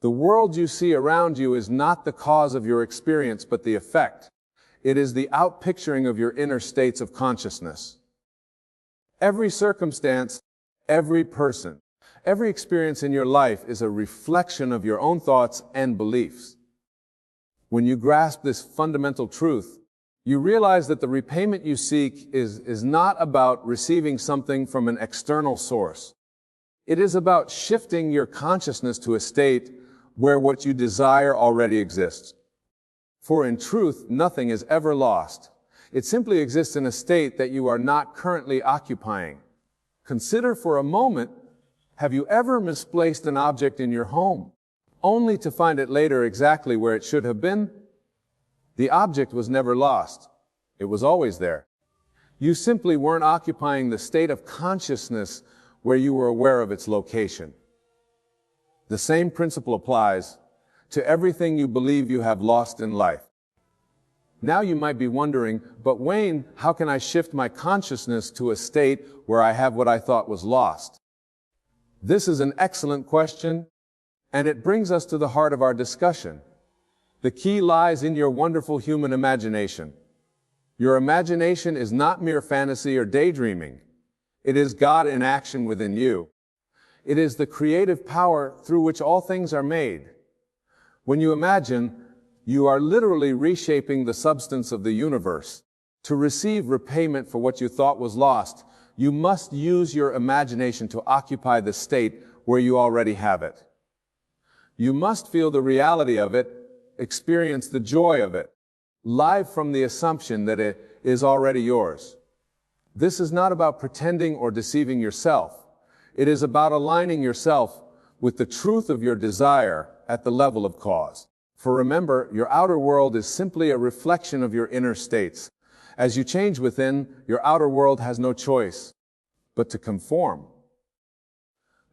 The world you see around you is not the cause of your experience, but the effect. It is the outpicturing of your inner states of consciousness. Every circumstance, every person, every experience in your life is a reflection of your own thoughts and beliefs. When you grasp this fundamental truth, you realize that the repayment you seek is not about receiving something from an external source. It is about shifting your consciousness to a state where what you desire already exists. For in truth, nothing is ever lost. It simply exists in a state that you are not currently occupying. Consider for a moment, have you ever misplaced an object in your home, only to find it later exactly where it should have been? The object was never lost. It was always there. You simply weren't occupying the state of consciousness where you were aware of its location. The same principle applies to everything you believe you have lost in life. Now you might be wondering, but Wayne, how can I shift my consciousness to a state where I have what I thought was lost? This is an excellent question, and it brings us to the heart of our discussion. The key lies in your wonderful human imagination. Your imagination is not mere fantasy or daydreaming. It is God in action within you. It is the creative power through which all things are made. When you imagine, you are literally reshaping the substance of the universe. To receive repayment for what you thought was lost, you must use your imagination to occupy the state where you already have it. You must feel the reality of it, experience the joy of it, live from the assumption that it is already yours. This is not about pretending or deceiving yourself. It is about aligning yourself with the truth of your desire at the level of cause. For remember, your outer world is simply a reflection of your inner states. As you change within, your outer world has no choice but to conform.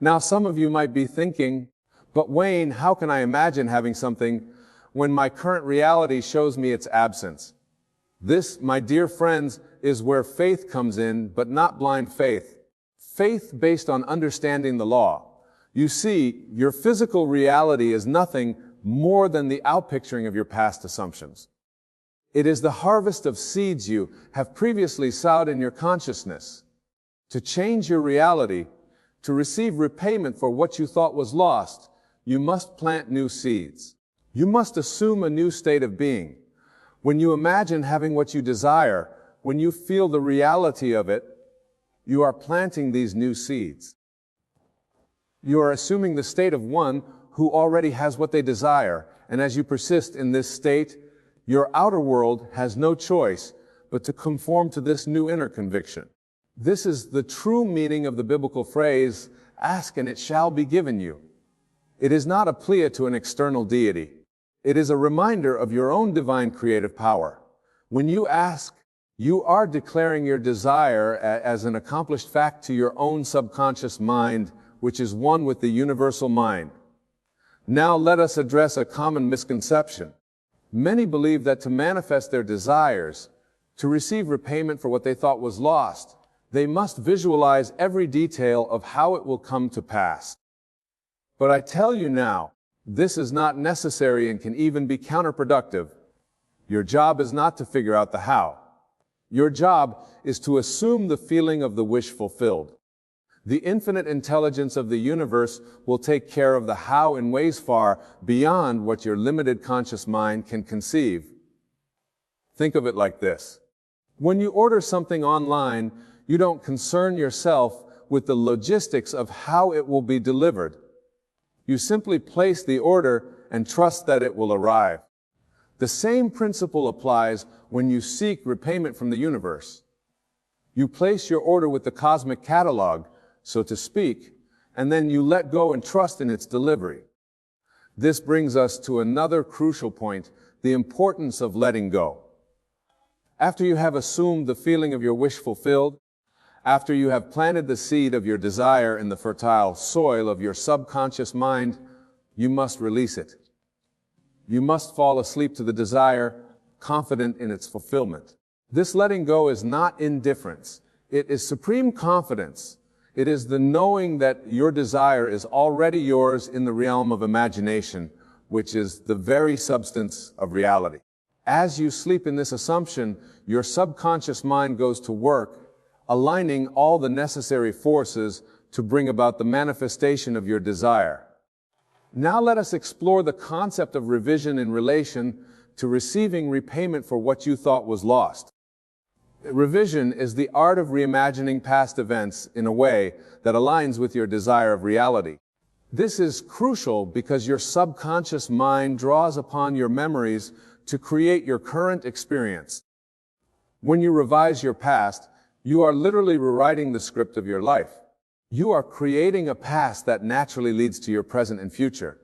Now, some of you might be thinking, but Wayne, how can I imagine having something when my current reality shows me its absence? This, my dear friends, is where faith comes in, but not blind faith. Faith based on understanding the law. You see, your physical reality is nothing more than the outpicturing of your past assumptions. It is the harvest of seeds you have previously sowed in your consciousness. To change your reality, to receive repayment for what you thought was lost, you must plant new seeds. You must assume a new state of being. When you imagine having what you desire, when you feel the reality of it, you are planting these new seeds. You are assuming the state of one who already has what they desire, and as you persist in this state, your outer world has no choice but to conform to this new inner conviction. This is the true meaning of the biblical phrase, "Ask and it shall be given you." It is not a plea to an external deity. It is a reminder of your own divine creative power. When you ask, you are declaring your desire as an accomplished fact to your own subconscious mind, which is one with the universal mind. Now let us address a common misconception. Many believe that to manifest their desires, to receive repayment for what they thought was lost, they must visualize every detail of how it will come to pass. But I tell you now, this is not necessary and can even be counterproductive. Your job is not to figure out the how. Your job is to assume the feeling of the wish fulfilled. The infinite intelligence of the universe will take care of the how in ways far beyond what your limited conscious mind can conceive. Think of it like this. When you order something online, you don't concern yourself with the logistics of how it will be delivered. You simply place the order and trust that it will arrive. The same principle applies when you seek repayment from the universe. You place your order with the cosmic catalog, so to speak, and then you let go and trust in its delivery. This brings us to another crucial point, the importance of letting go. After you have assumed the feeling of your wish fulfilled, after you have planted the seed of your desire in the fertile soil of your subconscious mind, you must release it. You must fall asleep to the desire, confident in its fulfillment. This letting go is not indifference. It is supreme confidence. It is the knowing that your desire is already yours in the realm of imagination, which is the very substance of reality. As you sleep in this assumption, your subconscious mind goes to work, aligning all the necessary forces to bring about the manifestation of your desire. Now let us explore the concept of revision in relation to receiving repayment for what you thought was lost. Revision is the art of reimagining past events in a way that aligns with your desire of reality. This is crucial because your subconscious mind draws upon your memories to create your current experience. When you revise your past, you are literally rewriting the script of your life. You are creating a past that naturally leads to your present and future.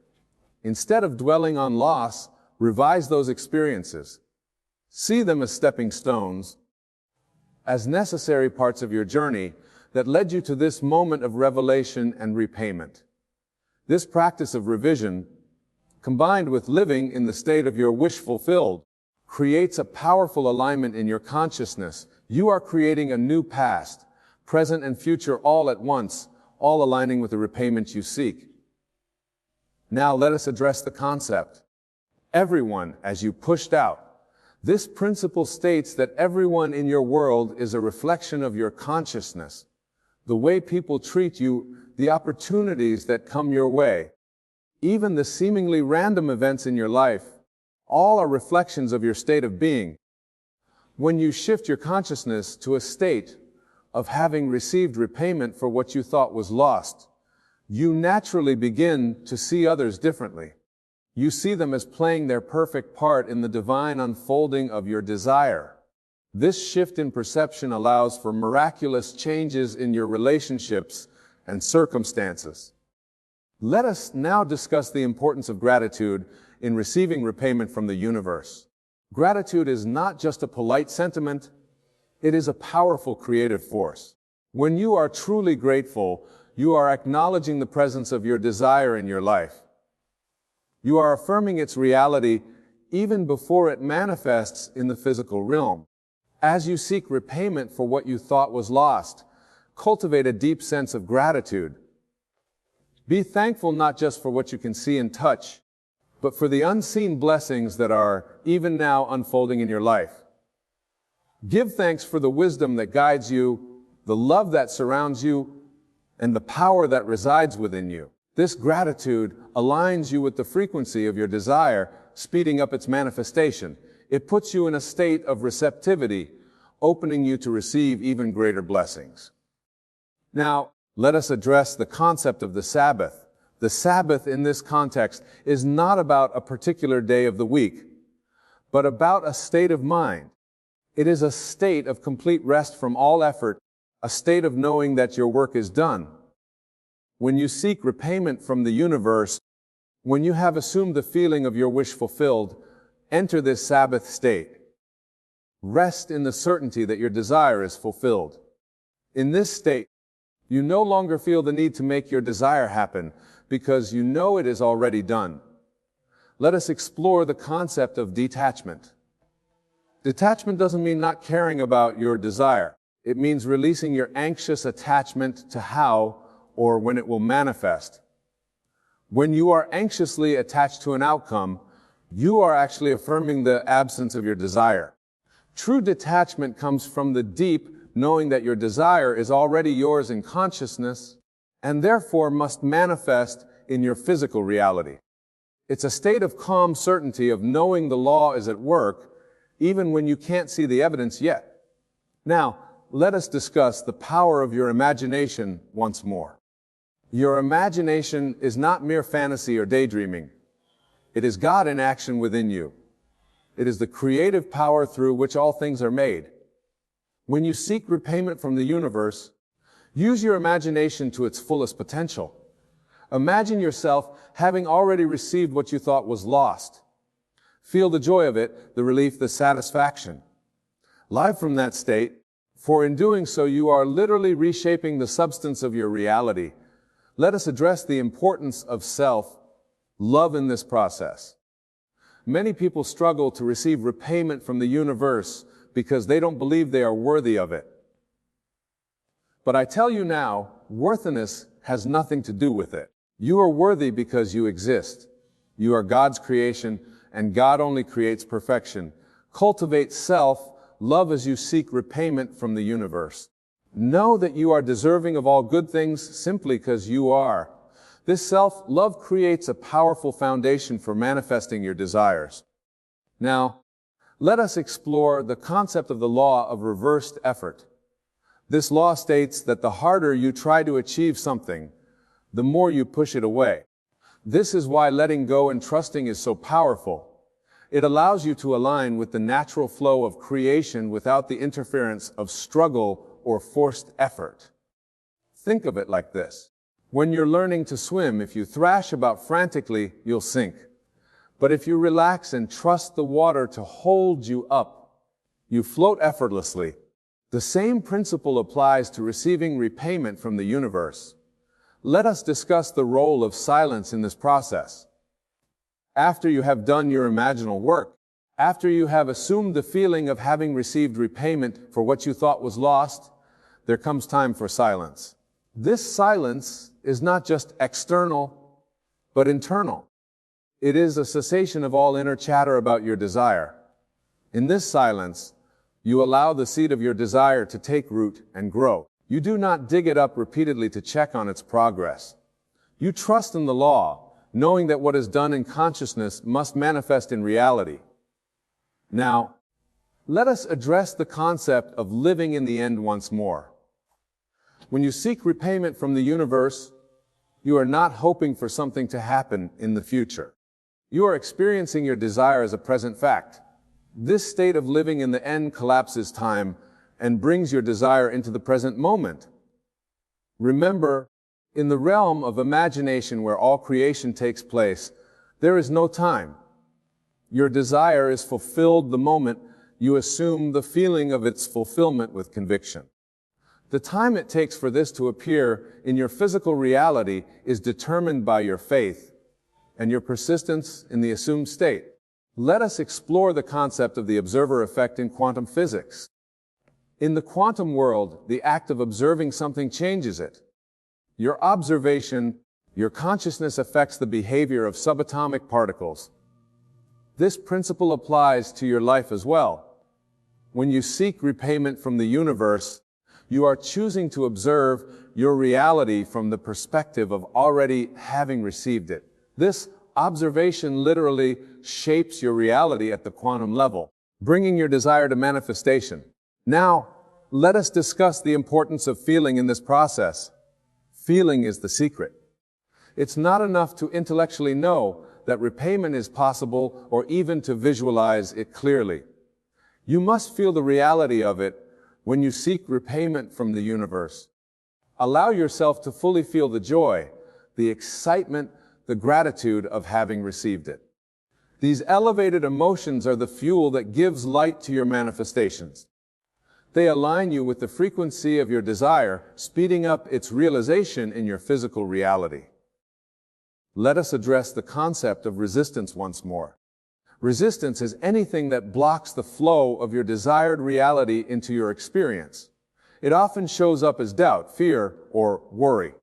Instead of dwelling on loss, revise those experiences. See them as stepping stones, as necessary parts of your journey that led you to this moment of revelation and repayment. This practice of revision, combined with living in the state of your wish fulfilled, creates a powerful alignment in your consciousness. You are creating a new past, present and future all at once, all aligning with the repayment you seek. Now let us address the concept. Everyone, as you pushed out. This principle states that everyone in your world is a reflection of your consciousness. The way people treat you, the opportunities that come your way, even the seemingly random events in your life, all are reflections of your state of being. When you shift your consciousness to a state of having received repayment for what you thought was lost, you naturally begin to see others differently. You see them as playing their perfect part in the divine unfolding of your desire. This shift in perception allows for miraculous changes in your relationships and circumstances. Let us now discuss the importance of gratitude in receiving repayment from the universe. Gratitude is not just a polite sentiment, it is a powerful creative force. When you are truly grateful, you are acknowledging the presence of your desire in your life. You are affirming its reality even before it manifests in the physical realm. As you seek repayment for what you thought was lost, cultivate a deep sense of gratitude. Be thankful not just for what you can see and touch, but for the unseen blessings that are even now unfolding in your life. Give thanks for the wisdom that guides you, the love that surrounds you, and the power that resides within you. This gratitude aligns you with the frequency of your desire, speeding up its manifestation. It puts you in a state of receptivity, opening you to receive even greater blessings. Now, let us address the concept of the Sabbath. The Sabbath in this context is not about a particular day of the week, but about a state of mind. It is a state of complete rest from all effort, a state of knowing that your work is done. When you seek repayment from the universe, when you have assumed the feeling of your wish fulfilled, enter this Sabbath state. Rest in the certainty that your desire is fulfilled. In this state, you no longer feel the need to make your desire happen because you know it is already done. Let us explore the concept of detachment. Detachment doesn't mean not caring about your desire. It means releasing your anxious attachment to how or when it will manifest. When you are anxiously attached to an outcome, you are actually affirming the absence of your desire. True detachment comes from the deep knowing that your desire is already yours in consciousness and therefore must manifest in your physical reality. It's a state of calm certainty of knowing the law is at work even when you can't see the evidence yet. Now, let us discuss the power of your imagination once more. Your imagination is not mere fantasy or daydreaming. It is God in action within you. It is the creative power through which all things are made. When you seek repayment from the universe, use your imagination to its fullest potential. Imagine yourself having already received what you thought was lost. Feel the joy of it, the relief, the satisfaction. Live from that state, for in doing so you are literally reshaping the substance of your reality. Let us address the importance of self-love in this process. Many people struggle to receive repayment from the universe because they don't believe they are worthy of it. But I tell you now, worthiness has nothing to do with it. You are worthy because you exist. You are God's creation, and God only creates perfection. Cultivate self, love as you seek repayment from the universe. Know that you are deserving of all good things simply because you are. This self-love creates a powerful foundation for manifesting your desires. Now, let us explore the concept of the law of reversed effort. This law states that the harder you try to achieve something, the more you push it away. This is why letting go and trusting is so powerful. It allows you to align with the natural flow of creation without the interference of struggle or forced effort. Think of it like this. When you're learning to swim, if you thrash about frantically, you'll sink. But if you relax and trust the water to hold you up, you float effortlessly. The same principle applies to receiving repayment from the universe. Let us discuss the role of silence in this process. After you have done your imaginal work, after you have assumed the feeling of having received repayment for what you thought was lost, there comes time for silence. This silence is not just external, but internal. It is a cessation of all inner chatter about your desire. In this silence, you allow the seed of your desire to take root and grow. You do not dig it up repeatedly to check on its progress. You trust in the law, knowing that what is done in consciousness must manifest in reality. Now, let us address the concept of living in the end once more. When you seek repayment from the universe, you are not hoping for something to happen in the future. You are experiencing your desire as a present fact. This state of living in the end collapses time and brings your desire into the present moment. Remember, in the realm of imagination where all creation takes place, there is no time. Your desire is fulfilled the moment you assume the feeling of its fulfillment with conviction. The time it takes for this to appear in your physical reality is determined by your faith and your persistence in the assumed state. Let us explore the concept of the observer effect in quantum physics. In the quantum world, the act of observing something changes it. Your observation, your consciousness affects the behavior of subatomic particles. This principle applies to your life as well. When you seek repayment from the universe, you are choosing to observe your reality from the perspective of already having received it. This observation literally shapes your reality at the quantum level, bringing your desire to manifestation. Now, let us discuss the importance of feeling in this process. Feeling is the secret. It's not enough to intellectually know that repayment is possible or even to visualize it clearly. You must feel the reality of it when you seek repayment from the universe. Allow yourself to fully feel the joy, the excitement, the gratitude of having received it. These elevated emotions are the fuel that gives light to your manifestations. They align you with the frequency of your desire, speeding up its realization in your physical reality. Let us address the concept of resistance once more. Resistance is anything that blocks the flow of your desired reality into your experience. It often shows up as doubt, fear, or worry.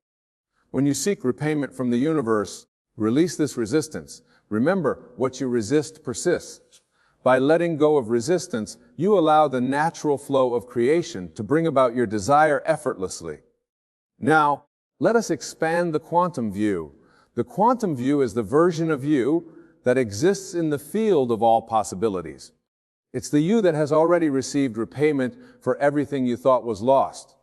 When you seek repayment from the universe, release this resistance. Remember, what you resist persists. By letting go of resistance, you allow the natural flow of creation to bring about your desire effortlessly. Now, let us expand the quantum view. The quantum view is the version of you that exists in the field of all possibilities. It's the you that has already received repayment for everything you thought was lost.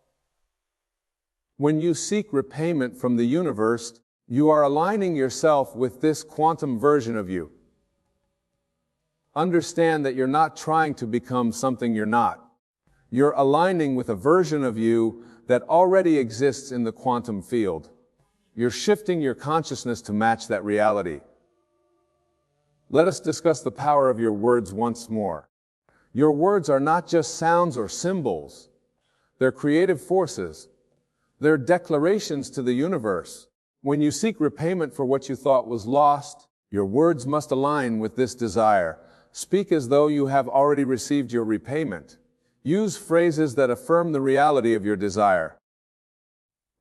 When you seek repayment from the universe, you are aligning yourself with this quantum version of you. Understand that you're not trying to become something you're not. You're aligning with a version of you that already exists in the quantum field. You're shifting your consciousness to match that reality. Let us discuss the power of your words once more. Your words are not just sounds or symbols. They're creative forces. They're declarations to the universe. When you seek repayment for what you thought was lost, your words must align with this desire. Speak as though you have already received your repayment. Use phrases that affirm the reality of your desire.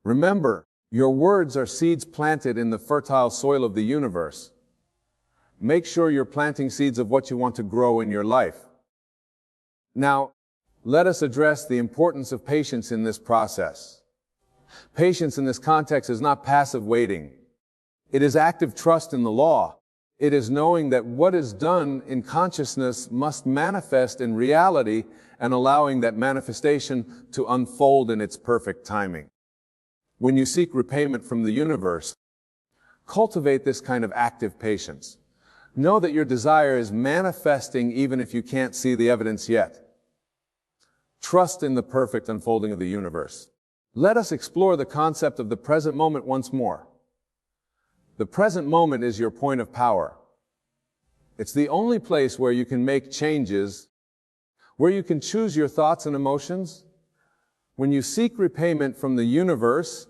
Remember, your words are seeds planted in the fertile soil of the universe. Make sure you're planting seeds of what you want to grow in your life. Now, let us address the importance of patience in this process. Patience in this context is not passive waiting. It is active trust in the law. It is knowing that what is done in consciousness must manifest in reality and allowing that manifestation to unfold in its perfect timing. When you seek repayment from the universe, cultivate this kind of active patience. Know that your desire is manifesting even if you can't see the evidence yet. Trust in the perfect unfolding of the universe. Let us explore the concept of the present moment once more. The present moment is your point of power. It's the only place where you can make changes, where you can choose your thoughts and emotions. When you seek repayment from the universe,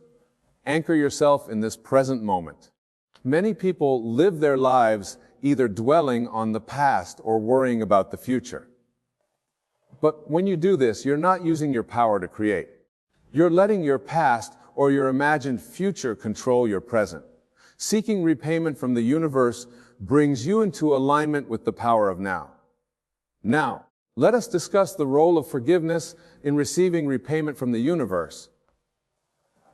anchor yourself in this present moment. Many people live their lives either dwelling on the past or worrying about the future. But when you do this, you're not using your power to create. You're letting your past or your imagined future control your present. Seeking repayment from the universe brings you into alignment with the power of now. Now, let us discuss the role of forgiveness in receiving repayment from the universe.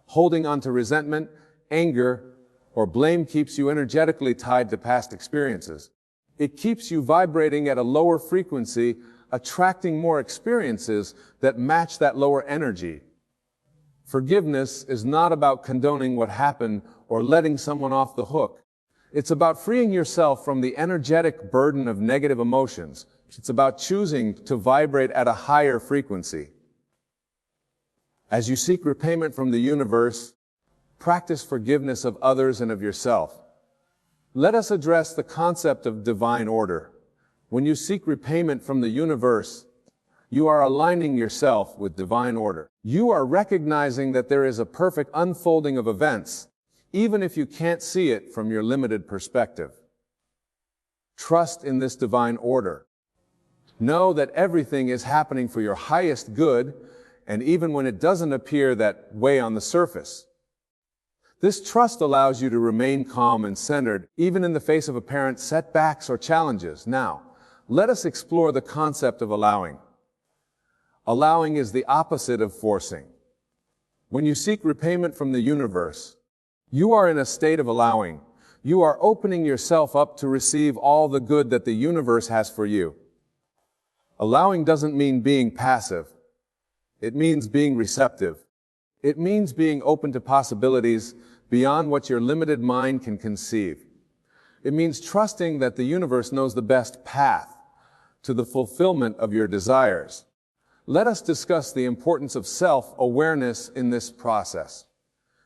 Holding on to resentment, anger, or blame keeps you energetically tied to past experiences. It keeps you vibrating at a lower frequency, attracting more experiences that match that lower energy. Forgiveness is not about condoning what happened or letting someone off the hook. It's about freeing yourself from the energetic burden of negative emotions. It's about choosing to vibrate at a higher frequency. As you seek repayment from the universe, practice forgiveness of others and of yourself. Let us address the concept of divine order. When you seek repayment from the universe, you are aligning yourself with divine order. You are recognizing that there is a perfect unfolding of events, even if you can't see it from your limited perspective. Trust in this divine order. Know that everything is happening for your highest good, and even when it doesn't appear that way on the surface. This trust allows you to remain calm and centered, even in the face of apparent setbacks or challenges. Now, let us explore the concept of allowing. Allowing is the opposite of forcing. When you seek repayment from the universe, you are in a state of allowing. You are opening yourself up to receive all the good that the universe has for you. Allowing doesn't mean being passive. It means being receptive. It means being open to possibilities beyond what your limited mind can conceive. It means trusting that the universe knows the best path to the fulfillment of your desires. Let us discuss the importance of self-awareness in this process.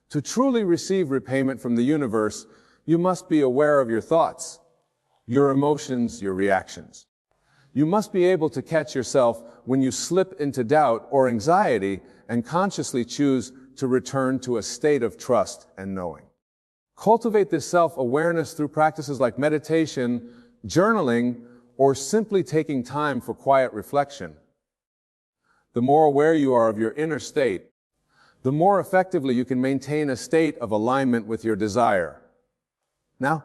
To truly receive repayment from the universe, you must be aware of your thoughts, your emotions, your reactions. You must be able to catch yourself when you slip into doubt or anxiety and consciously choose to return to a state of trust and knowing. Cultivate this self-awareness through practices like meditation, journaling, or simply taking time for quiet reflection. The more aware you are of your inner state, the more effectively you can maintain a state of alignment with your desire. Now,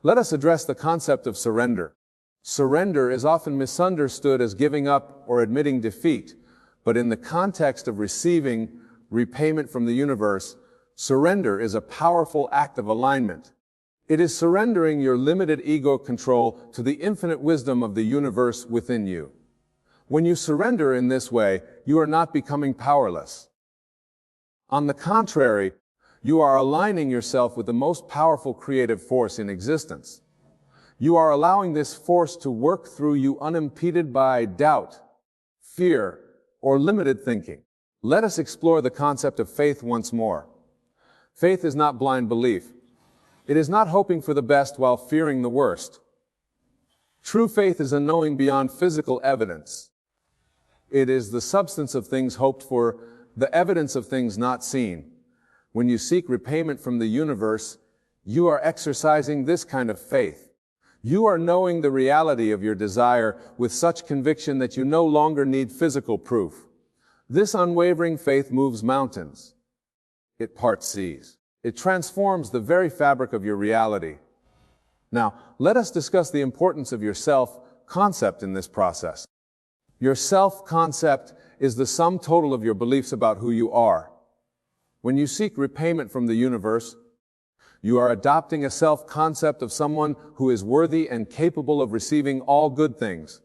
let us address the concept of surrender. Surrender is often misunderstood as giving up or admitting defeat, but in the context of receiving repayment from the universe, surrender is a powerful act of alignment. It is surrendering your limited ego control to the infinite wisdom of the universe within you. When you surrender in this way, you are not becoming powerless. On the contrary, you are aligning yourself with the most powerful creative force in existence. You are allowing this force to work through you unimpeded by doubt, fear, or limited thinking. Let us explore the concept of faith once more. Faith is not blind belief. It is not hoping for the best while fearing the worst. True faith is a knowing beyond physical evidence. It is the substance of things hoped for, the evidence of things not seen. When you seek repayment from the universe, you are exercising this kind of faith. You are knowing the reality of your desire with such conviction that you no longer need physical proof. This unwavering faith moves mountains. it part seas. It transforms the very fabric of your reality. Now, let us discuss the importance of your self-concept in this process. Your self-concept is the sum total of your beliefs about who you are. When you seek repayment from the universe, you are adopting a self-concept of someone who is worthy and capable of receiving all good things.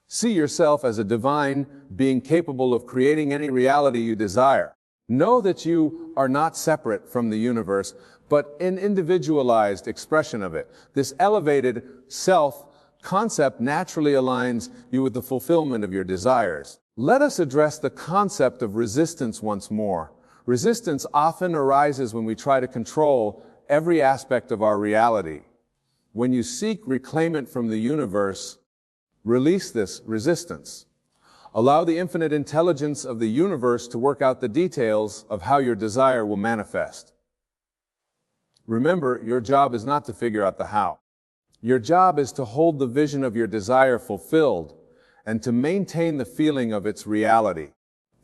See yourself as a divine being capable of creating any reality you desire. Know that you are not separate from the universe, but an individualized expression of it. This elevated self-concept naturally aligns you with the fulfillment of your desires. Let us address the concept of resistance once more. Resistance often arises when we try to control every aspect of our reality. When you seek reclaimment from the universe, release this resistance. Allow the infinite intelligence of the universe to work out the details of how your desire will manifest. Remember, your job is not to figure out the how. Your job is to hold the vision of your desire fulfilled and to maintain the feeling of its reality.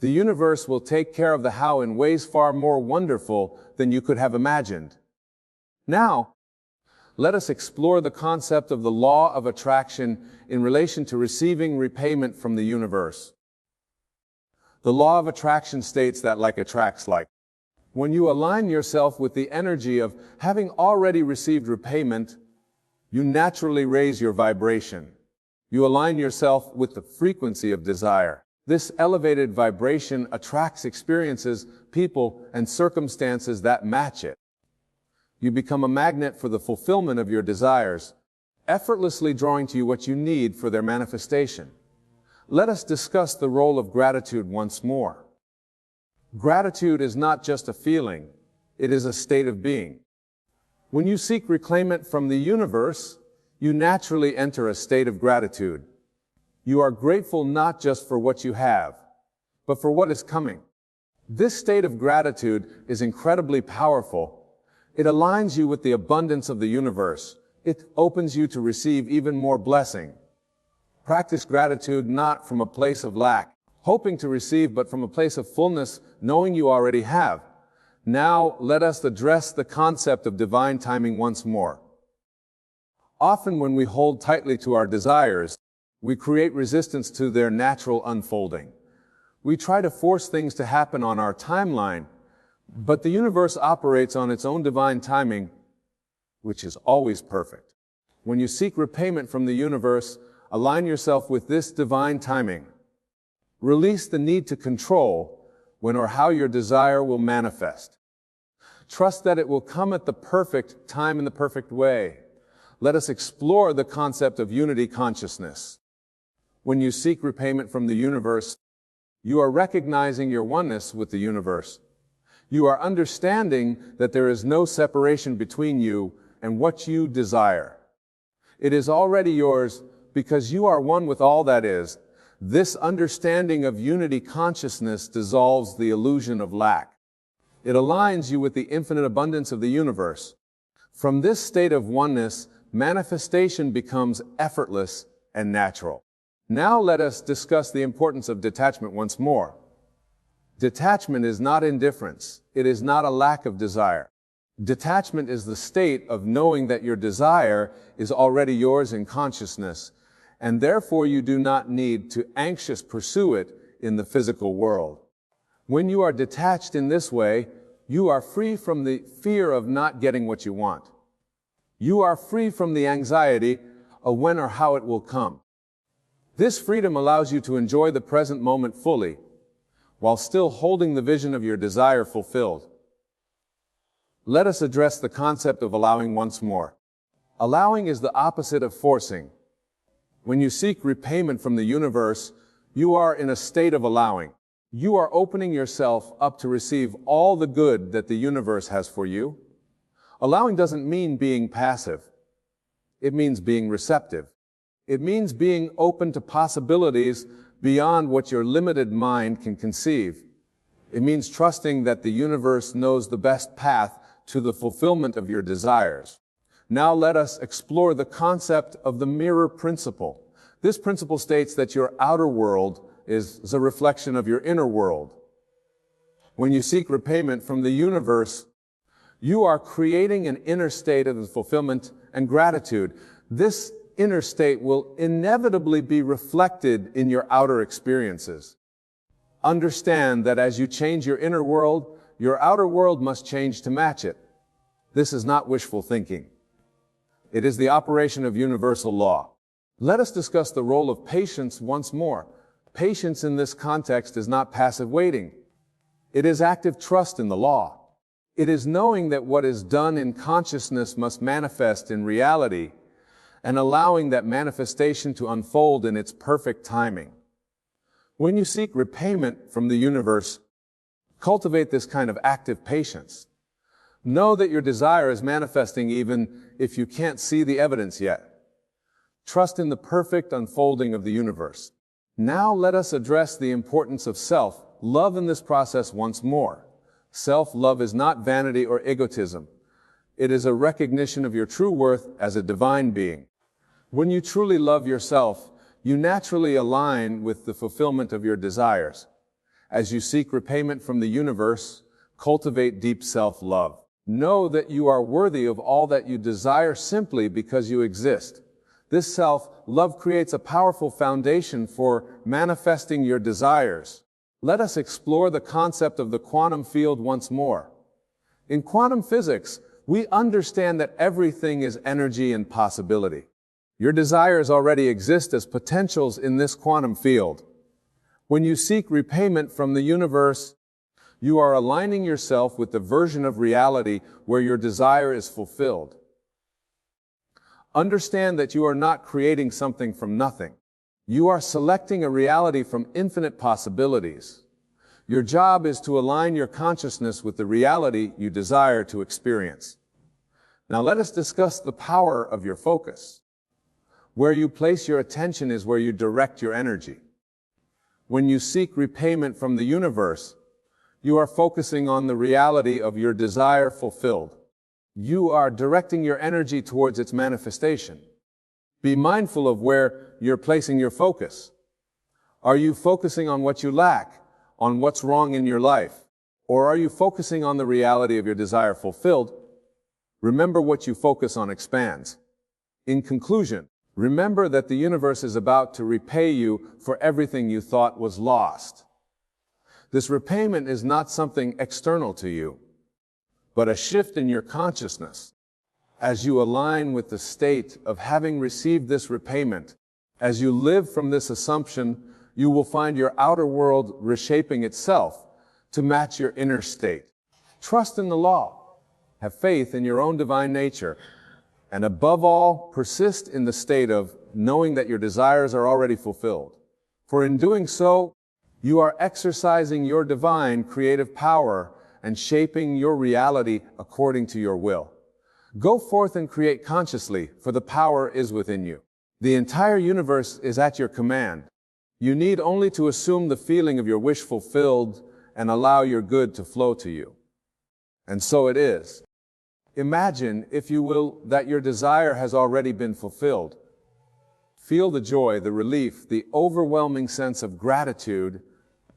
The universe will take care of the how in ways far more wonderful than you could have imagined. Now, let us explore the concept of the law of attraction in relation to receiving repayment from the universe. The law of attraction states that like attracts like. When you align yourself with the energy of having already received repayment, you naturally raise your vibration. You align yourself with the frequency of desire. This elevated vibration attracts experiences, people, and circumstances that match it. You become a magnet for the fulfillment of your desires, effortlessly drawing to you what you need for their manifestation. Let us discuss the role of gratitude once more. Gratitude is not just a feeling, it is a state of being. When you seek reclaimment from the universe, you naturally enter a state of gratitude. You are grateful not just for what you have, but for what is coming. This state of gratitude is incredibly powerful. It aligns you with the abundance of the universe. It opens you to receive even more blessing. Practice gratitude not from a place of lack, hoping to receive, but from a place of fullness, knowing you already have. Now, let us address the concept of divine timing once more. Often when we hold tightly to our desires, we create resistance to their natural unfolding. We try to force things to happen on our timeline, but the universe operates on its own divine timing, which is always perfect. When you seek repayment from the universe, align yourself with this divine timing. Release the need to control when or how your desire will manifest. Trust that it will come at the perfect time in the perfect way. Let us explore the concept of unity consciousness. When you seek repayment from the universe, you are recognizing your oneness with the universe. You are understanding that there is no separation between you and what you desire. It is already yours because you are one with all that is. This understanding of unity consciousness dissolves the illusion of lack. It aligns you with the infinite abundance of the universe. From this state of oneness, manifestation becomes effortless and natural. Now let us discuss the importance of detachment once more. Detachment is not indifference. It is not a lack of desire. Detachment is the state of knowing that your desire is already yours in consciousness, and therefore you do not need to anxiously pursue it in the physical world. When you are detached in this way, you are free from the fear of not getting what you want. You are free from the anxiety of when or how it will come. This freedom allows you to enjoy the present moment fully, while still holding the vision of your desire fulfilled. Let us address the concept of allowing once more. Allowing is the opposite of forcing. When you seek repayment from the universe, you are in a state of allowing. You are opening yourself up to receive all the good that the universe has for you. Allowing doesn't mean being passive. It means being receptive. It means being open to possibilities beyond what your limited mind can conceive. It means trusting that the universe knows the best path to the fulfillment of your desires. Now let us explore the concept of the mirror principle. This principle states that your outer world is a reflection of your inner world. When you seek repayment from the universe, you are creating an inner state of fulfillment and gratitude. This inner state will inevitably be reflected in your outer experiences. Understand that as you change your inner world, your outer world must change to match it. This is not wishful thinking. It is the operation of universal law. Let us discuss the role of patience once more. Patience in this context is not passive waiting. It is active trust in the law. It is knowing that what is done in consciousness must manifest in reality, and allowing that manifestation to unfold in its perfect timing. When you seek repayment from the universe, cultivate this kind of active patience. Know that your desire is manifesting even if you can't see the evidence yet. Trust in the perfect unfolding of the universe. Now let us address the importance of self-love in this process once more. Self-love is not vanity or egotism. It is a recognition of your true worth as a divine being. When you truly love yourself, you naturally align with the fulfillment of your desires. As you seek repayment from the universe, cultivate deep self-love. Know that you are worthy of all that you desire simply because you exist. This self-love creates a powerful foundation for manifesting your desires. Let us explore the concept of the quantum field once more. In quantum physics, we understand that everything is energy and possibility. Your desires already exist as potentials in this quantum field. When you seek repayment from the universe, you are aligning yourself with the version of reality where your desire is fulfilled. Understand that you are not creating something from nothing. You are selecting a reality from infinite possibilities. Your job is to align your consciousness with the reality you desire to experience. Now let us discuss the power of your focus. Where you place your attention is where you direct your energy. When you seek repayment from the universe, you are focusing on the reality of your desire fulfilled. You are directing your energy towards its manifestation. Be mindful of where you're placing your focus. Are you focusing on what you lack, on what's wrong in your life? Or are you focusing on the reality of your desire fulfilled? Remember, what you focus on expands. In conclusion, remember that the universe is about to repay you for everything you thought was lost. This repayment is not something external to you, but a shift in your consciousness. As you align with the state of having received this repayment, as you live from this assumption, you will find your outer world reshaping itself to match your inner state. Trust in the law. Have faith in your own divine nature. And above all, persist in the state of knowing that your desires are already fulfilled. For in doing so, you are exercising your divine creative power and shaping your reality according to your will. Go forth and create consciously, for the power is within you. The entire universe is at your command. You need only to assume the feeling of your wish fulfilled and allow your good to flow to you. And so it is. Imagine, if you will, that your desire has already been fulfilled. Feel the joy, the relief, the overwhelming sense of gratitude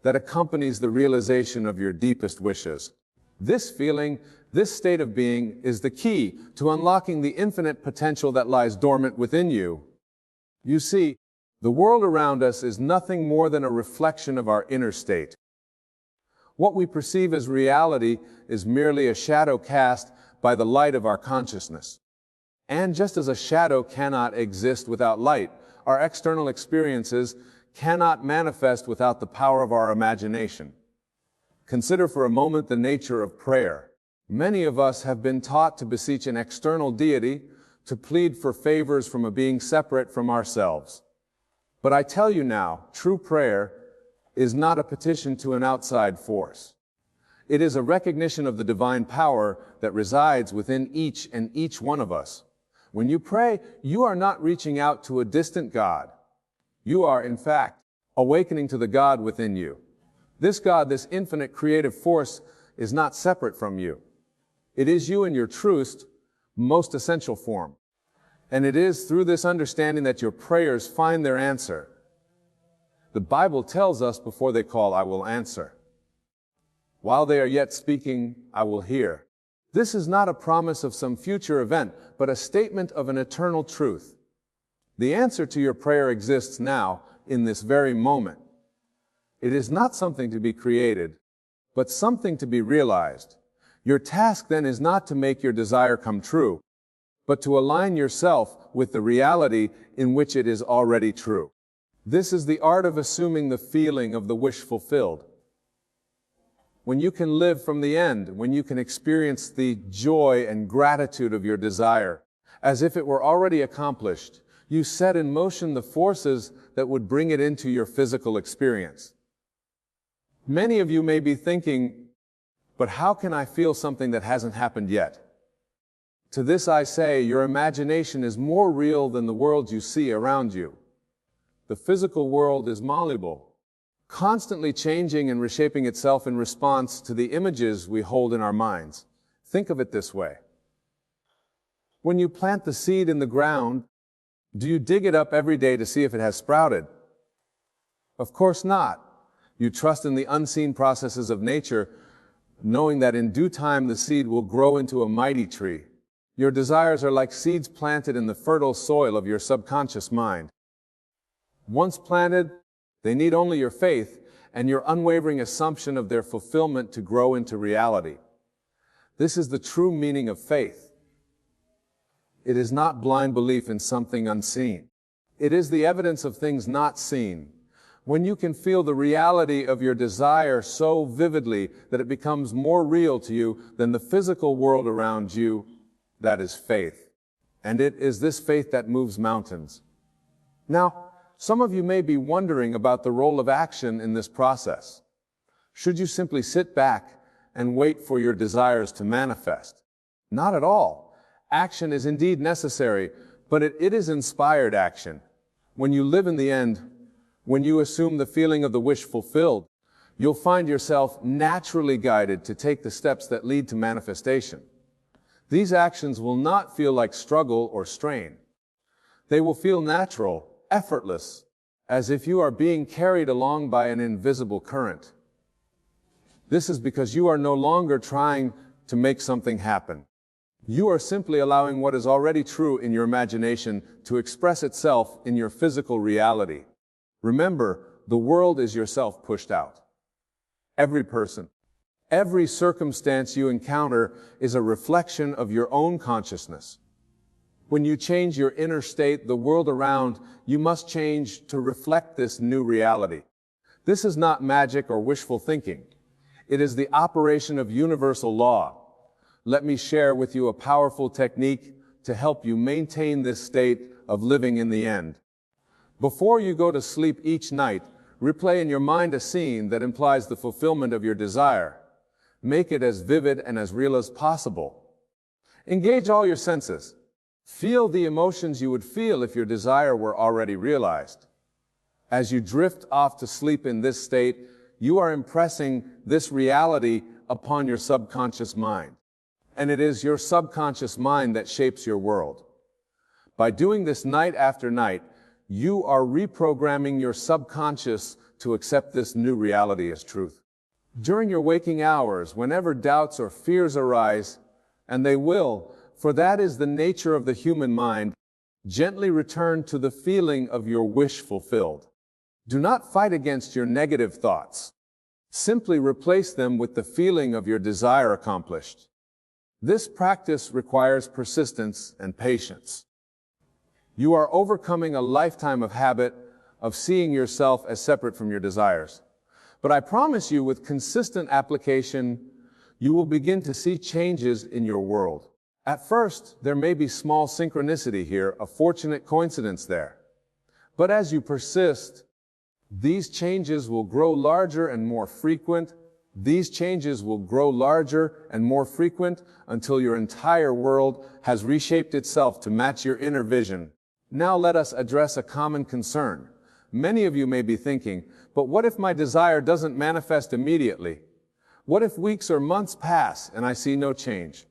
that accompanies the realization of your deepest wishes. This feeling, this state of being, is the key to unlocking the infinite potential that lies dormant within you. You see, the world around us is nothing more than a reflection of our inner state. What we perceive as reality is merely a shadow cast by the light of our consciousness. And just as a shadow cannot exist without light, our external experiences cannot manifest without the power of our imagination. Consider for a moment the nature of prayer. Many of us have been taught to beseech an external deity, to plead for favors from a being separate from ourselves. But I tell you now, true prayer is not a petition to an outside force. It is a recognition of the divine power that resides within each and each one of us. When you pray, you are not reaching out to a distant God. You are, in fact, awakening to the God within you. This God, this infinite creative force, is not separate from you. It is you in your truest, most essential form. And it is through this understanding that your prayers find their answer. The Bible tells us before they call, I will answer. While they are yet speaking, I will hear. This is not a promise of some future event, but a statement of an eternal truth. The answer to your prayer exists now, in this very moment. It is not something to be created, but something to be realized. Your task then is not to make your desire come true, but to align yourself with the reality in which it is already true. This is the art of assuming the feeling of the wish fulfilled. When you can live from the end, when you can experience the joy and gratitude of your desire, as if it were already accomplished, you set in motion the forces that would bring it into your physical experience. Many of you may be thinking, but how can I feel something that hasn't happened yet? To this I say, your imagination is more real than the world you see around you. The physical world is malleable, constantly changing and reshaping itself in response to the images we hold in our minds. Think of it this way. When you plant the seed in the ground, do you dig it up every day to see if it has sprouted? Of course not. You trust in the unseen processes of nature, knowing that in due time the seed will grow into a mighty tree. Your desires are like seeds planted in the fertile soil of your subconscious mind. Once planted, they need only your faith and your unwavering assumption of their fulfillment to grow into reality. This is the true meaning of faith. It is not blind belief in something unseen. It is the evidence of things not seen. When you can feel the reality of your desire so vividly that it becomes more real to you than the physical world around you, that is faith. And it is this faith that moves mountains. Now, some of you may be wondering about the role of action in this process. Should you simply sit back and wait for your desires to manifest? Not at all. Action is indeed necessary, but it is inspired action. When you live in the end, when you assume the feeling of the wish fulfilled, you'll find yourself naturally guided to take the steps that lead to manifestation. These actions will not feel like struggle or strain. They will feel natural, effortless, as if you are being carried along by an invisible current. This is because you are no longer trying to make something happen. You are simply allowing what is already true in your imagination to express itself in your physical reality. Remember, the world is yourself pushed out. Every person, every circumstance you encounter is a reflection of your own consciousness. When you change your inner state, the world around you must change to reflect this new reality. This is not magic or wishful thinking. It is the operation of universal law. Let me share with you a powerful technique to help you maintain this state of living in the end. Before you go to sleep each night, replay in your mind a scene that implies the fulfillment of your desire. Make it as vivid and as real as possible. Engage all your senses. Feel the emotions you would feel if your desire were already realized. As you drift off to sleep in this state, you are impressing this reality upon your subconscious mind. And it is your subconscious mind that shapes your world. By doing this night after night, you are reprogramming your subconscious to accept this new reality as truth. During your waking hours, whenever doubts or fears arise, and they will, for that is the nature of the human mind, gently return to the feeling of your wish fulfilled. Do not fight against your negative thoughts. Simply replace them with the feeling of your desire accomplished. This practice requires persistence and patience. You are overcoming a lifetime of habit of seeing yourself as separate from your desires. But I promise you, with consistent application, you will begin to see changes in your world. At first, there may be small synchronicity here, a fortunate coincidence there. But as you persist, these changes will grow larger and more frequent. These changes will grow larger and more frequent until your entire world has reshaped itself to match your inner vision. Now let us address a common concern. Many of you may be thinking, but what if my desire doesn't manifest immediately? What if weeks or months pass and I see no change?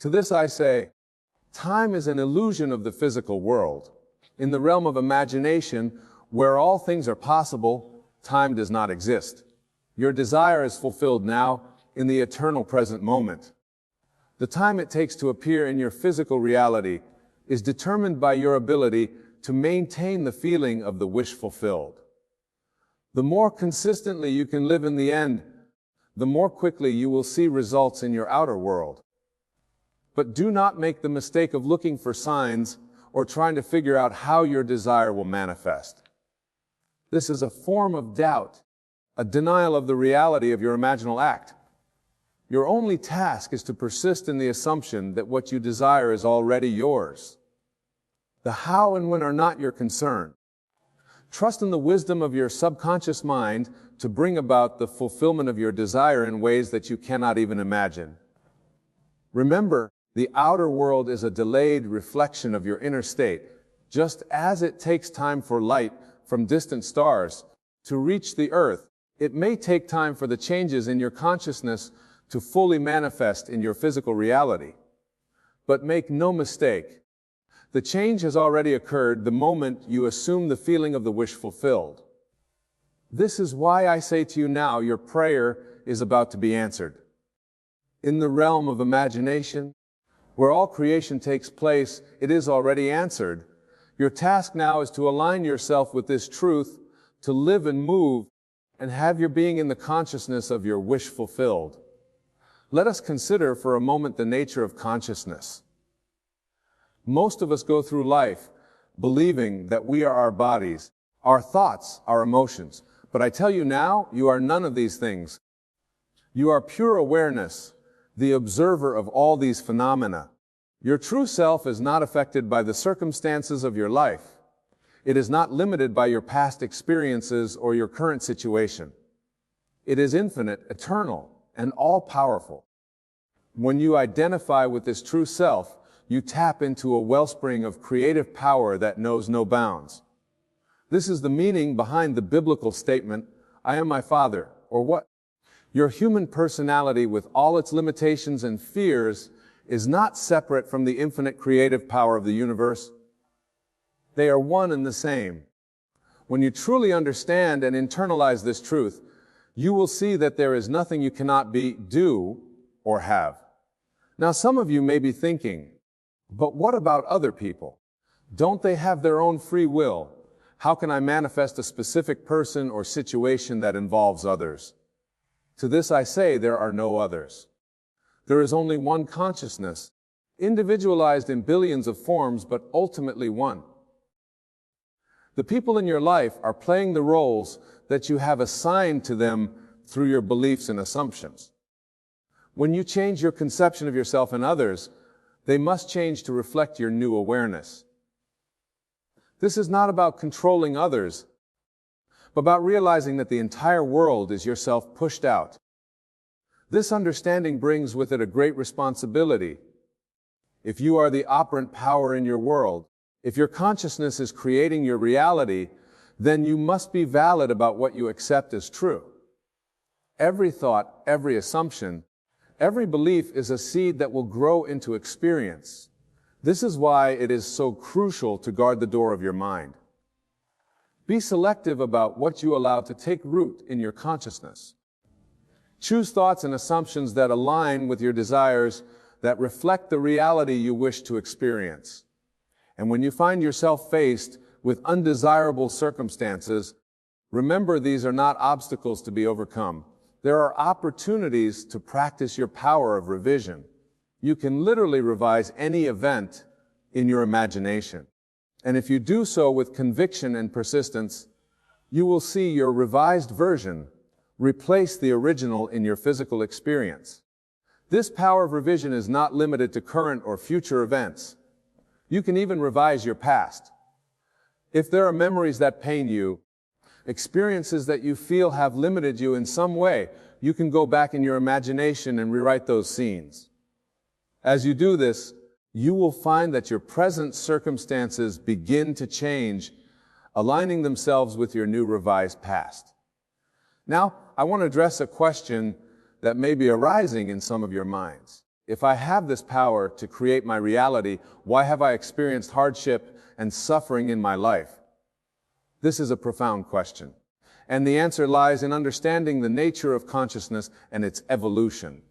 To this I say, time is an illusion of the physical world. In the realm of imagination, where all things are possible, time does not exist. Your desire is fulfilled now in the eternal present moment. The time it takes to appear in your physical reality is determined by your ability to maintain the feeling of the wish fulfilled. The more consistently you can live in the end, the more quickly you will see results in your outer world. But do not make the mistake of looking for signs or trying to figure out how your desire will manifest. This is a form of doubt, a denial of the reality of your imaginal act. Your only task is to persist in the assumption that what you desire is already yours. The how and when are not your concern. Trust in the wisdom of your subconscious mind to bring about the fulfillment of your desire in ways that you cannot even imagine. Remember, the outer world is a delayed reflection of your inner state, just as it takes time for light from distant stars to reach the earth. It may take time for the changes in your consciousness to fully manifest in your physical reality. But make no mistake, the change has already occurred the moment you assume the feeling of the wish fulfilled. This is why I say to you now, your prayer is about to be answered. In the realm of imagination, where all creation takes place, it is already answered. Your task now is to align yourself with this truth, to live and move, and have your being in the consciousness of your wish fulfilled. Let us consider for a moment the nature of consciousness. Most of us go through life believing that we are our bodies, our thoughts, our emotions. But I tell you now, you are none of these things. You are pure awareness, the observer of all these phenomena. Your true self is not affected by the circumstances of your life. It is not limited by your past experiences or your current situation. It is infinite, eternal, and all-powerful. When you identify with this true self, you tap into a wellspring of creative power that knows no bounds. This is the meaning behind the biblical statement, I am my Father, or what? Your human personality, with all its limitations and fears, is not separate from the infinite creative power of the universe. They are one and the same. When you truly understand and internalize this truth, you will see that there is nothing you cannot be, do, or have. Now, some of you may be thinking, but what about other people? Don't they have their own free will? How can I manifest a specific person or situation that involves others? To this I say, there are no others. There is only one consciousness, individualized in billions of forms, but ultimately one. The people in your life are playing the roles that you have assigned to them through your beliefs and assumptions. When you change your conception of yourself and others, they must change to reflect your new awareness. This is not about controlling others, but about realizing that the entire world is yourself pushed out. This understanding brings with it a great responsibility. If you are the operant power in your world, if your consciousness is creating your reality, then you must be valid about what you accept as true. Every thought, every assumption, every belief is a seed that will grow into experience. This is why it is so crucial to guard the door of your mind. Be selective about what you allow to take root in your consciousness. Choose thoughts and assumptions that align with your desires, that reflect the reality you wish to experience. And when you find yourself faced with undesirable circumstances, remember these are not obstacles to be overcome. There are opportunities to practice your power of revision. You can literally revise any event in your imagination. And if you do so with conviction and persistence, you will see your revised version replace the original in your physical experience. This power of revision is not limited to current or future events. You can even revise your past. If there are memories that pain you, experiences that you feel have limited you in some way, you can go back in your imagination and rewrite those scenes. As you do this, you will find that your present circumstances begin to change, aligning themselves with your new revised past. Now, I want to address a question that may be arising in some of your minds. If I have this power to create my reality, why have I experienced hardship and suffering in my life? This is a profound question. And the answer lies in understanding the nature of consciousness and its evolution.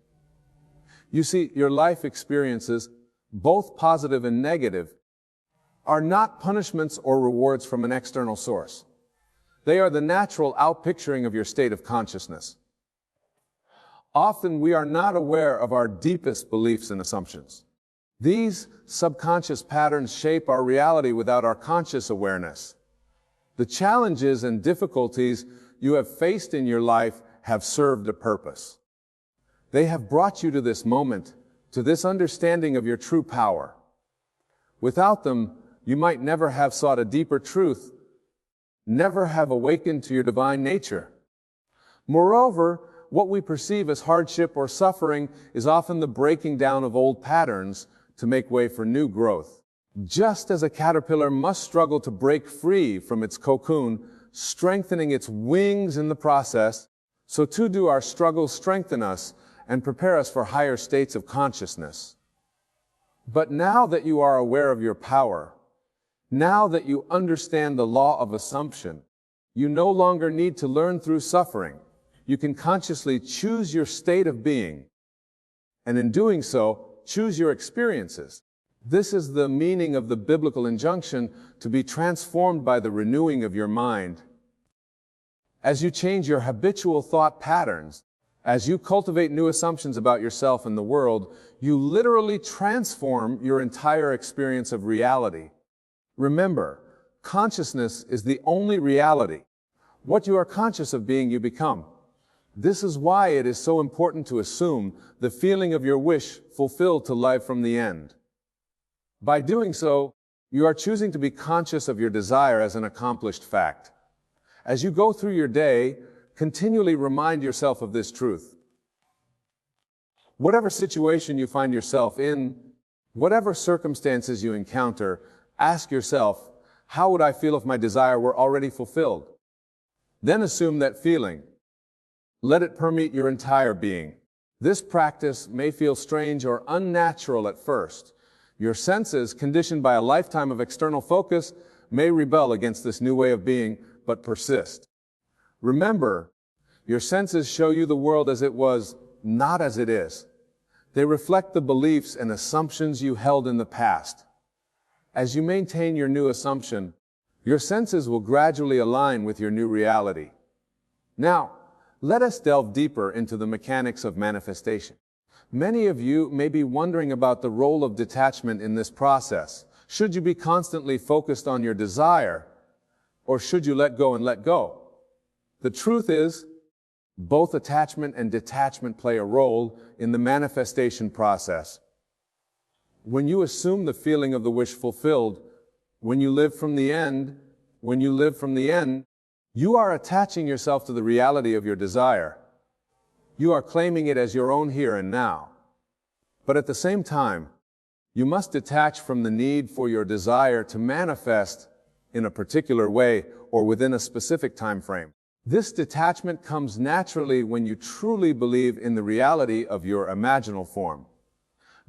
You see, your life experiences, both positive and negative, are not punishments or rewards from an external source. They are the natural outpicturing of your state of consciousness. Often we are not aware of our deepest beliefs and assumptions. These subconscious patterns shape our reality without our conscious awareness. The challenges and difficulties you have faced in your life have served a purpose. They have brought you to this moment, to this understanding of your true power. Without them, you might never have sought a deeper truth, never have awakened to your divine nature. Moreover, what we perceive as hardship or suffering is often the breaking down of old patterns to make way for new growth. Just as a caterpillar must struggle to break free from its cocoon, strengthening its wings in the process, so too do our struggles strengthen us and prepare us for higher states of consciousness. But now that you are aware of your power, now that you understand the law of assumption, you no longer need to learn through suffering. You can consciously choose your state of being, and in doing so, choose your experiences. This is the meaning of the biblical injunction to be transformed by the renewing of your mind. As you change your habitual thought patterns, as you cultivate new assumptions about yourself and the world, you literally transform your entire experience of reality. Remember, consciousness is the only reality. What you are conscious of being, you become. This is why it is so important to assume the feeling of your wish fulfilled to life from the end. By doing so, you are choosing to be conscious of your desire as an accomplished fact. As you go through your day, continually remind yourself of this truth. Whatever situation you find yourself in, whatever circumstances you encounter, ask yourself, how would I feel if my desire were already fulfilled? Then assume that feeling. Let it permeate your entire being. This practice may feel strange or unnatural at first. Your senses, conditioned by a lifetime of external focus, may rebel against this new way of being, but persist. Remember, your senses show you the world as it was, not as it is. They reflect the beliefs and assumptions you held in the past. As you maintain your new assumption, your senses will gradually align with your new reality. Now, let us delve deeper into the mechanics of manifestation. Many of you may be wondering about the role of detachment in this process. Should you be constantly focused on your desire, or should you let go and let go? The truth is, both attachment and detachment play a role in the manifestation process. When you assume the feeling of the wish fulfilled, when you live from the end, you are attaching yourself to the reality of your desire. You are claiming it as your own here and now. But at the same time, you must detach from the need for your desire to manifest in a particular way or within a specific time frame. This detachment comes naturally when you truly believe in the reality of your imaginal form.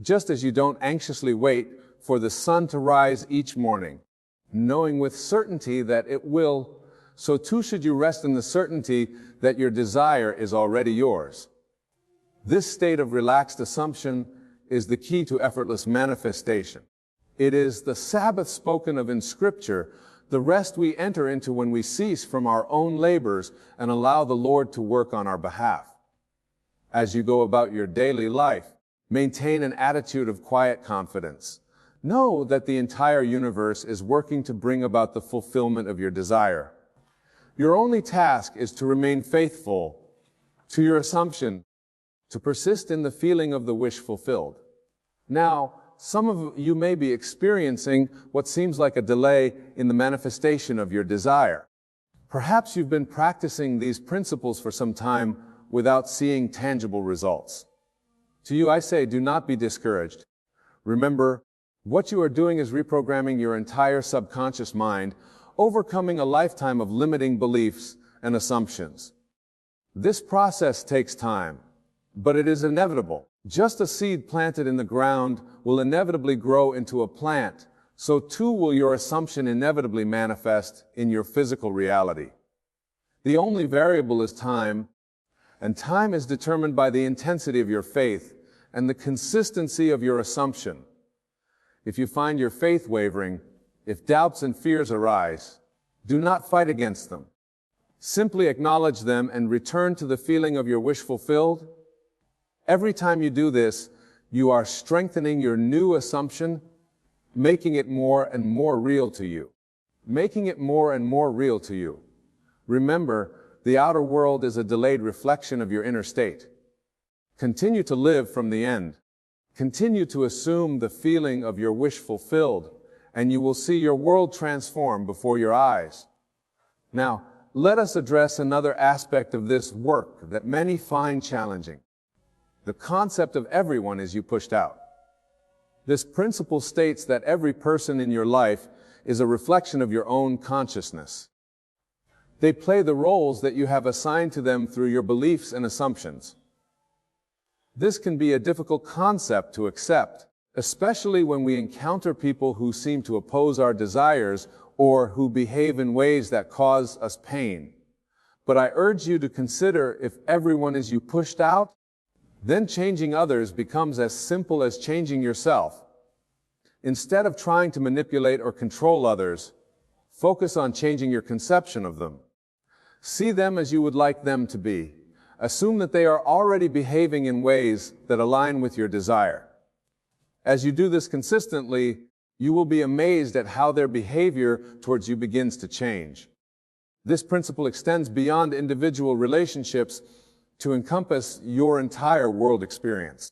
Just as you don't anxiously wait for the sun to rise each morning, knowing with certainty that it will, so too should you rest in the certainty that your desire is already yours. This state of relaxed assumption is the key to effortless manifestation. It is the Sabbath spoken of in Scripture, the rest we enter into when we cease from our own labors and allow the Lord to work on our behalf. As you go about your daily life, maintain an attitude of quiet confidence. Know that the entire universe is working to bring about the fulfillment of your desire. Your only task is to remain faithful to your assumption, to persist in the feeling of the wish fulfilled. Now, some of you may be experiencing what seems like a delay in the manifestation of your desire. Perhaps you've been practicing these principles for some time without seeing tangible results. To you, I say, do not be discouraged. Remember, what you are doing is reprogramming your entire subconscious mind, overcoming a lifetime of limiting beliefs and assumptions. This process takes time, but it is inevitable. Just a seed planted in the ground will inevitably grow into a plant, so too will your assumption inevitably manifest in your physical reality. The only variable is time, and time is determined by the intensity of your faith and the consistency of your assumption. If you find your faith wavering, if doubts and fears arise, do not fight against them. Simply acknowledge them and return to the feeling of your wish fulfilled. Every time you do this, you are strengthening your new assumption, making it more and more real to you. Making it more and more real to you. Remember, the outer world is a delayed reflection of your inner state. Continue to live from the end. Continue to assume the feeling of your wish fulfilled, and you will see your world transform before your eyes. Now, let us address another aspect of this work that many find challenging. The concept of everyone is you pushed out. This principle states that every person in your life is a reflection of your own consciousness. They play the roles that you have assigned to them through your beliefs and assumptions. This can be a difficult concept to accept, especially when we encounter people who seem to oppose our desires or who behave in ways that cause us pain. But I urge you to consider, if everyone is you pushed out, then changing others becomes as simple as changing yourself. Instead of trying to manipulate or control others, focus on changing your conception of them. See them as you would like them to be. Assume that they are already behaving in ways that align with your desire. As you do this consistently, you will be amazed at how their behavior towards you begins to change. This principle extends beyond individual relationships to encompass your entire world experience.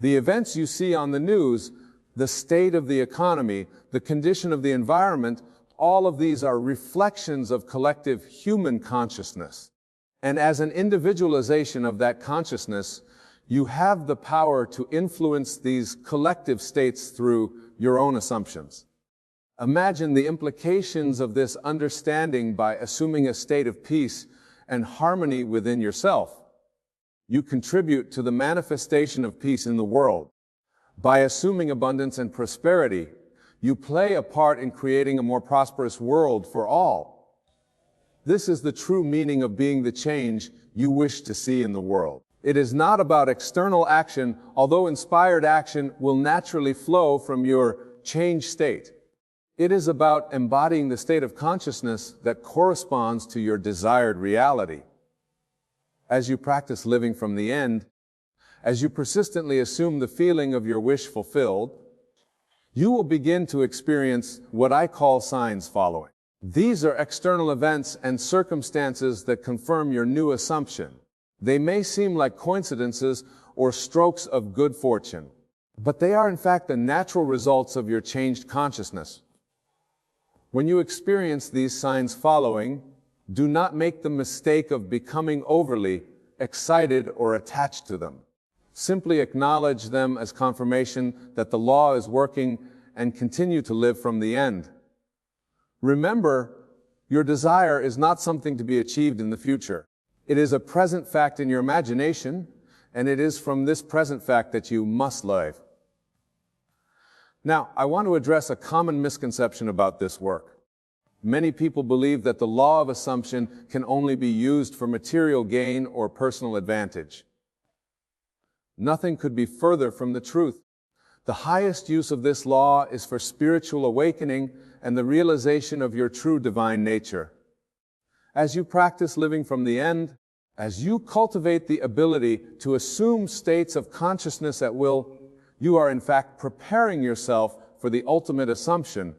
The events you see on the news, the state of the economy, the condition of the environment, all of these are reflections of collective human consciousness. And as an individualization of that consciousness, you have the power to influence these collective states through your own assumptions. Imagine the implications of this understanding by assuming a state of peace and harmony within yourself. You contribute to the manifestation of peace in the world. By assuming abundance and prosperity, you play a part in creating a more prosperous world for all. This is the true meaning of being the change you wish to see in the world. It is not about external action, although inspired action will naturally flow from your changed state. It is about embodying the state of consciousness that corresponds to your desired reality. As you practice living from the end, as you persistently assume the feeling of your wish fulfilled, you will begin to experience what I call signs following. These are external events and circumstances that confirm your new assumption. They may seem like coincidences or strokes of good fortune, but they are in fact the natural results of your changed consciousness. When you experience these signs following, do not make the mistake of becoming overly excited or attached to them. Simply acknowledge them as confirmation that the law is working and continue to live from the end. Remember, your desire is not something to be achieved in the future. It is a present fact in your imagination, and it is from this present fact that you must live. Now, I want to address a common misconception about this work. Many people believe that the law of assumption can only be used for material gain or personal advantage. Nothing could be further from the truth. The highest use of this law is for spiritual awakening and the realization of your true divine nature. As you practice living from the end, as you cultivate the ability to assume states of consciousness at will, you are in fact preparing yourself for the ultimate assumption,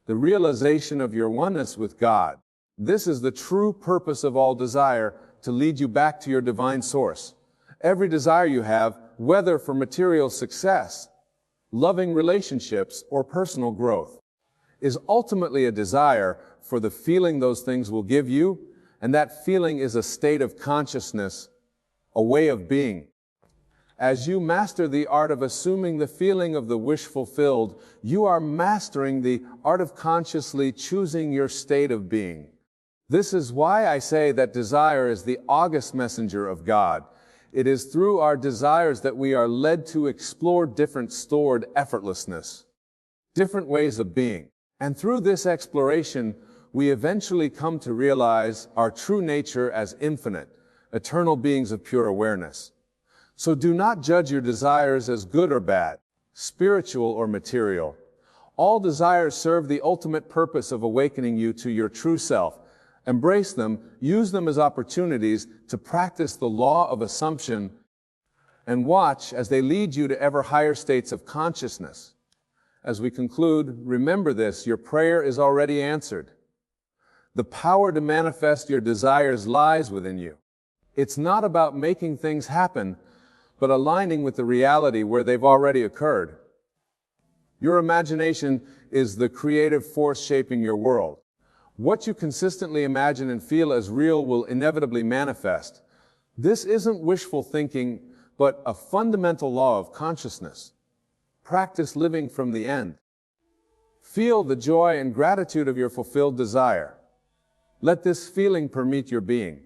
the realization of your oneness with God. This is the true purpose of all desire, to lead you back to your divine source. Every desire you have, whether for material success, loving relationships, or personal growth, is ultimately a desire for the feeling those things will give you, and that feeling is a state of consciousness, a way of being. As you master the art of assuming the feeling of the wish fulfilled, you are mastering the art of consciously choosing your state of being. This is why I say that desire is the august messenger of God. It is through our desires that we are led to explore different stored effortlessness, different ways of being. And through this exploration, we eventually come to realize our true nature as infinite, eternal beings of pure awareness. So do not judge your desires as good or bad, spiritual or material. All desires serve the ultimate purpose of awakening you to your true self. Embrace them, use them as opportunities to practice the law of assumption, and watch as they lead you to ever higher states of consciousness. As we conclude, remember this: your prayer is already answered. The power to manifest your desires lies within you. It's not about making things happen, but aligning with the reality where they've already occurred. Your imagination is the creative force shaping your world. What you consistently imagine and feel as real will inevitably manifest. This isn't wishful thinking, but a fundamental law of consciousness. Practice living from the end. Feel the joy and gratitude of your fulfilled desire. Let this feeling permeate your being.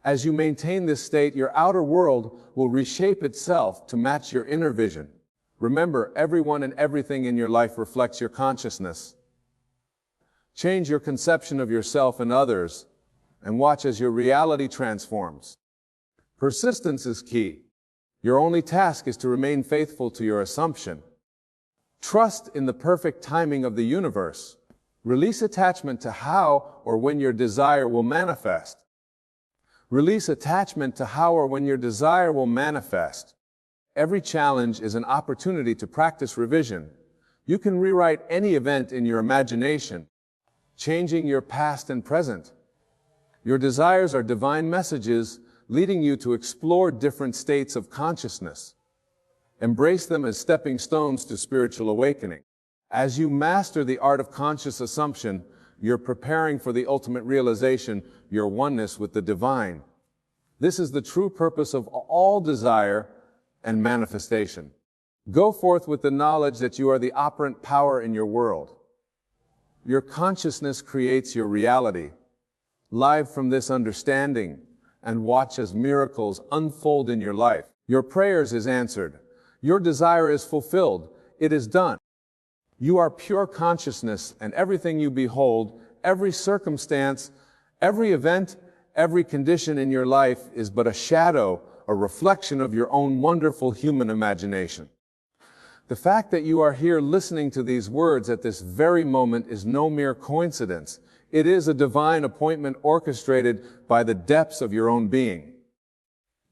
As you maintain this state, your outer world will reshape itself to match your inner vision. Remember, everyone and everything in your life reflects your consciousness. Change your conception of yourself and others, and watch as your reality transforms. Persistence is key. Your only task is to remain faithful to your assumption. Trust in the perfect timing of the universe. Release attachment to how or when your desire will manifest. Release attachment to how or when your desire will manifest. Every challenge is an opportunity to practice revision. You can rewrite any event in your imagination, changing your past and present. Your desires are divine messages leading you to explore different states of consciousness. Embrace them as stepping stones to spiritual awakening. As you master the art of conscious assumption, you're preparing for the ultimate realization, your oneness with the divine. This is the true purpose of all desire and manifestation. Go forth with the knowledge that you are the operant power in your world. Your consciousness creates your reality. Live from this understanding, and watch as miracles unfold in your life. Your prayers is answered. Your desire is fulfilled. It is done. You are pure consciousness, and everything you behold, every circumstance, every event, every condition in your life is but a shadow, a reflection of your own wonderful human imagination. The fact that you are here listening to these words at this very moment is no mere coincidence. It is a divine appointment orchestrated by the depths of your own being.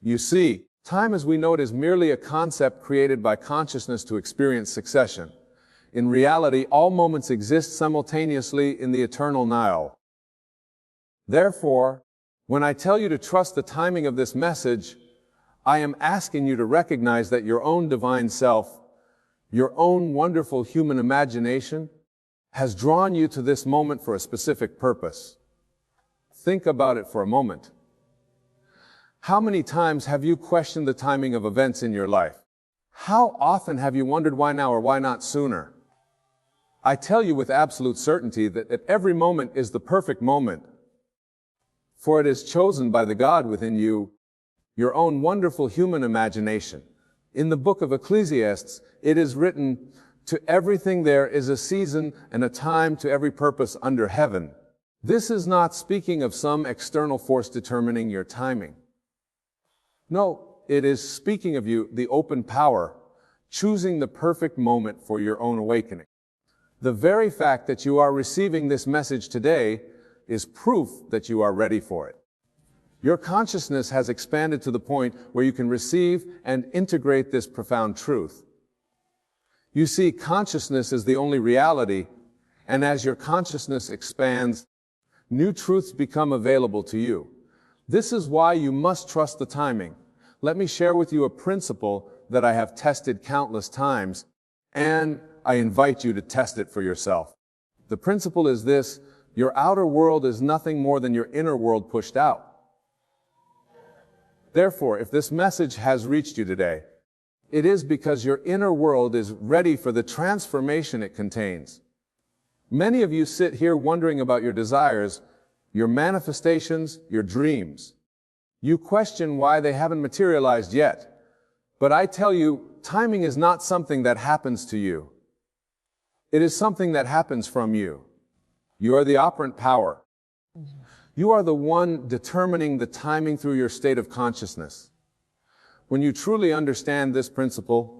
You see, time as we know it is merely a concept created by consciousness to experience succession. In reality, all moments exist simultaneously in the eternal now. Therefore, when I tell you to trust the timing of this message, I am asking you to recognize that your own divine self, your own wonderful human imagination, has drawn you to this moment for a specific purpose. Think about it for a moment. How many times have you questioned the timing of events in your life? How often have you wondered why now or why not sooner? I tell you with absolute certainty that every moment is the perfect moment, for it is chosen by the God within you, your own wonderful human imagination. In the book of Ecclesiastes, it is written, "To everything there is a season and a time to every purpose under heaven." This is not speaking of some external force determining your timing. No, it is speaking of you, the open power, choosing the perfect moment for your own awakening. The very fact that you are receiving this message today is proof that you are ready for it. Your consciousness has expanded to the point where you can receive and integrate this profound truth. You see, consciousness is the only reality, and as your consciousness expands, new truths become available to you. This is why you must trust the timing. Let me share with you a principle that I have tested countless times, and I invite you to test it for yourself. The principle is this: your outer world is nothing more than your inner world pushed out. Therefore, if this message has reached you today, it is because your inner world is ready for the transformation it contains. Many of you sit here wondering about your desires, your manifestations, your dreams. You question why they haven't materialized yet. But I tell you, timing is not something that happens to you. It is something that happens from you. You are the operant power. You are the one determining the timing through your state of consciousness. When you truly understand this principle,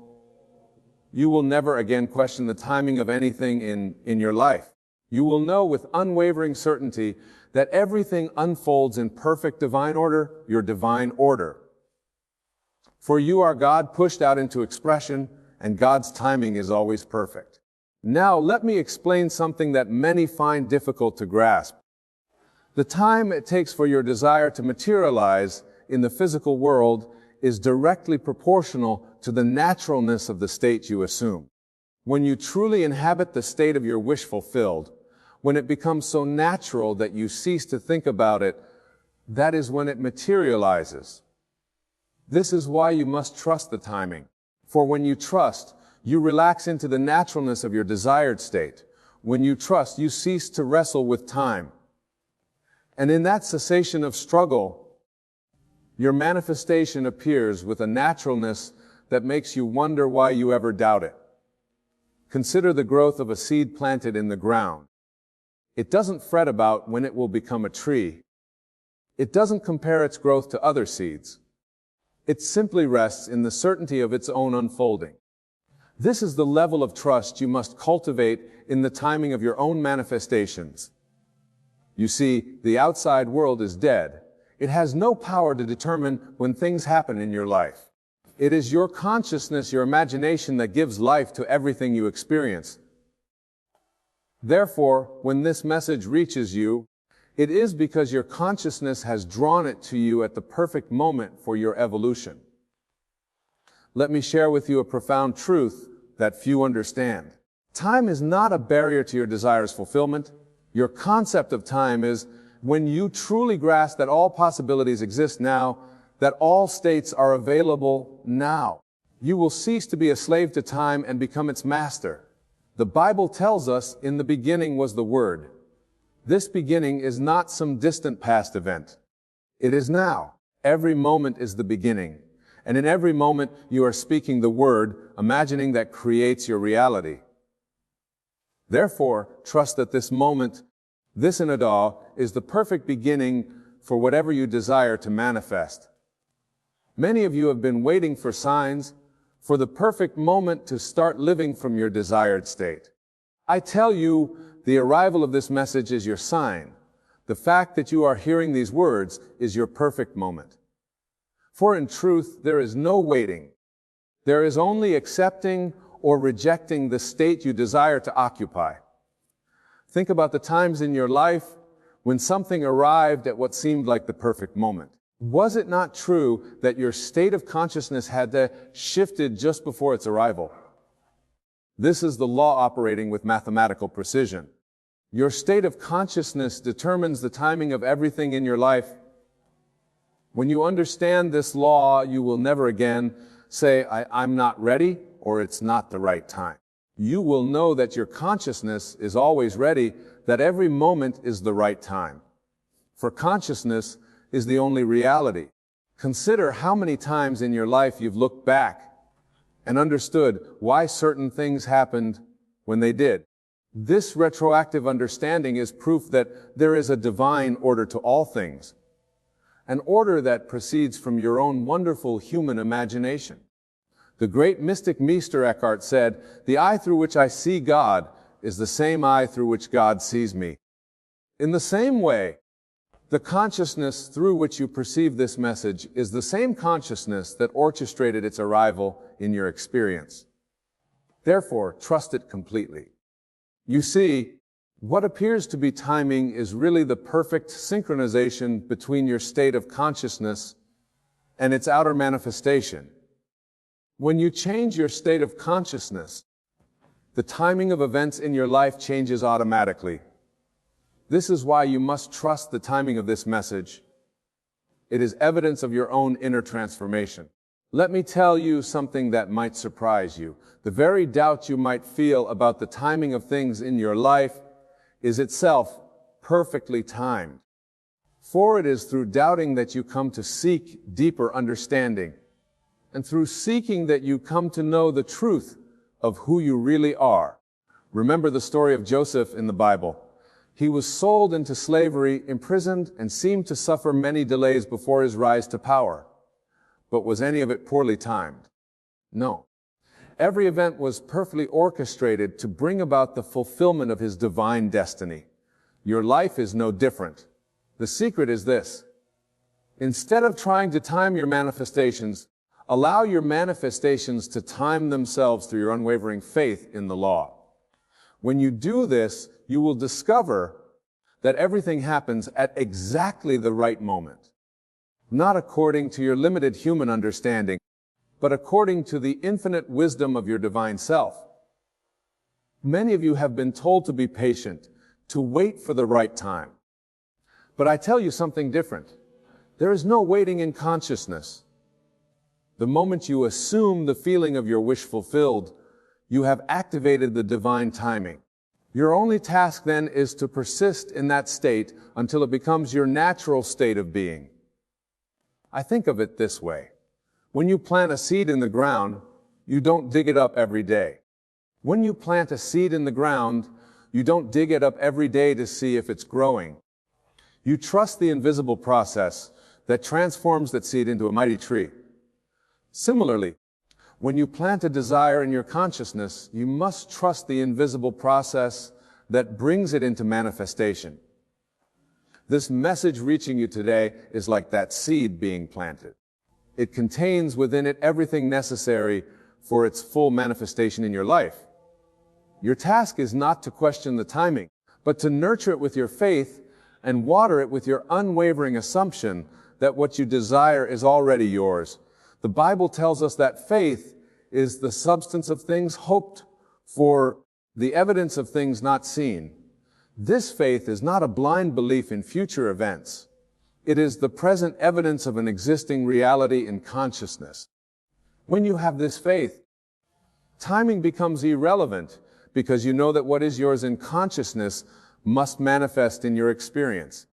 you will never again question the timing of anything in your life. You will know with unwavering certainty that everything unfolds in perfect divine order, your divine order. For you are God pushed out into expression, and God's timing is always perfect. Now let me explain something that many find difficult to grasp. The time it takes for your desire to materialize in the physical world is directly proportional to the naturalness of the state you assume. When you truly inhabit the state of your wish fulfilled, when it becomes so natural that you cease to think about it, that is when it materializes. This is why you must trust the timing. For when you trust, you relax into the naturalness of your desired state. When you trust, you cease to wrestle with time. And in that cessation of struggle, your manifestation appears with a naturalness that makes you wonder why you ever doubt it. Consider the growth of a seed planted in the ground. It doesn't fret about when it will become a tree. It doesn't compare its growth to other seeds. It simply rests in the certainty of its own unfolding. This is the level of trust you must cultivate in the timing of your own manifestations. You see, the outside world is dead. It has no power to determine when things happen in your life. It is your consciousness, your imagination that gives life to everything you experience. Therefore, when this message reaches you, it is because your consciousness has drawn it to you at the perfect moment for your evolution. Let me share with you a profound truth that few understand. Time is not a barrier to your desires' fulfillment. Your concept of time is when you truly grasp that all possibilities exist now, that all states are available now. You will cease to be a slave to time and become its master. The Bible tells us, in the beginning was the Word. This beginning is not some distant past event. It is now. Every moment is the beginning. And in every moment you are speaking the Word, imagining that creates your reality. Therefore, trust that this moment, this inadah, is the perfect beginning for whatever you desire to manifest. Many of you have been waiting for signs, for the perfect moment to start living from your desired state. I tell you, the arrival of this message is your sign. The fact that you are hearing these words is your perfect moment. For in truth, there is no waiting. There is only accepting or rejecting the state you desire to occupy. Think about the times in your life when something arrived at what seemed like the perfect moment. Was it not true that your state of consciousness had shifted just before its arrival? This is the law operating with mathematical precision. Your state of consciousness determines the timing of everything in your life. When you understand this law, you will never again say, I'm not ready, or it's not the right time. You will know that your consciousness is always ready, that every moment is the right time. For consciousness is the only reality. Consider how many times in your life you've looked back and understood why certain things happened when they did. This retroactive understanding is proof that there is a divine order to all things, an order that proceeds from your own wonderful human imagination. The great mystic Meister Eckhart said, "The eye through which I see God is the same eye through which God sees me." In the same way, the consciousness through which you perceive this message is the same consciousness that orchestrated its arrival in your experience. Therefore, trust it completely. You see, what appears to be timing is really the perfect synchronization between your state of consciousness and its outer manifestation. When you change your state of consciousness, the timing of events in your life changes automatically. This is why you must trust the timing of this message. It is evidence of your own inner transformation. Let me tell you something that might surprise you. The very doubt you might feel about the timing of things in your life is itself perfectly timed. For it is through doubting that you come to seek deeper understanding, and through seeking that you come to know the truth of who you really are. Remember the story of Joseph in the Bible. He was sold into slavery, imprisoned, and seemed to suffer many delays before his rise to power. But was any of it poorly timed? No. Every event was perfectly orchestrated to bring about the fulfillment of his divine destiny. Your life is no different. The secret is this: instead of trying to time your manifestations, allow your manifestations to time themselves through your unwavering faith in the law. When you do this, you will discover that everything happens at exactly the right moment, not according to your limited human understanding, but according to the infinite wisdom of your divine self. Many of you have been told to be patient, to wait for the right time. But I tell you something different. There is no waiting in consciousness. The moment you assume the feeling of your wish fulfilled, you have activated the divine timing. Your only task then is to persist in that state until it becomes your natural state of being. I think of it this way. When you plant a seed in the ground, you don't dig it up every day. When you plant a seed in the ground, you don't dig it up every day to see if it's growing. You trust the invisible process that transforms that seed into a mighty tree. Similarly, when you plant a desire in your consciousness, you must trust the invisible process that brings it into manifestation. This message reaching you today is like that seed being planted. It contains within it everything necessary for its full manifestation in your life. Your task is not to question the timing, but to nurture it with your faith and water it with your unwavering assumption that what you desire is already yours. The Bible tells us that faith is the substance of things hoped for, the evidence of things not seen. This faith is not a blind belief in future events. It is the present evidence of an existing reality in consciousness. When you have this faith, timing becomes irrelevant because you know that what is yours in consciousness must manifest in your experience.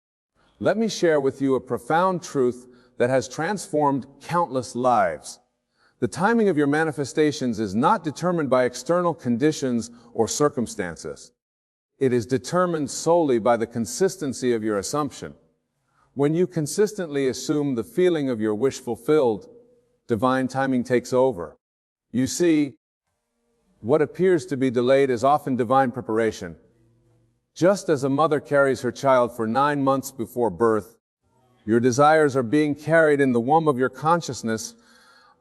Let me share with you a profound truth that has transformed countless lives. The timing of your manifestations is not determined by external conditions or circumstances. It is determined solely by the consistency of your assumption. When you consistently assume the feeling of your wish fulfilled, divine timing takes over. You see, what appears to be delayed is often divine preparation. Just as a mother carries her child for 9 months before birth, your desires are being carried in the womb of your consciousness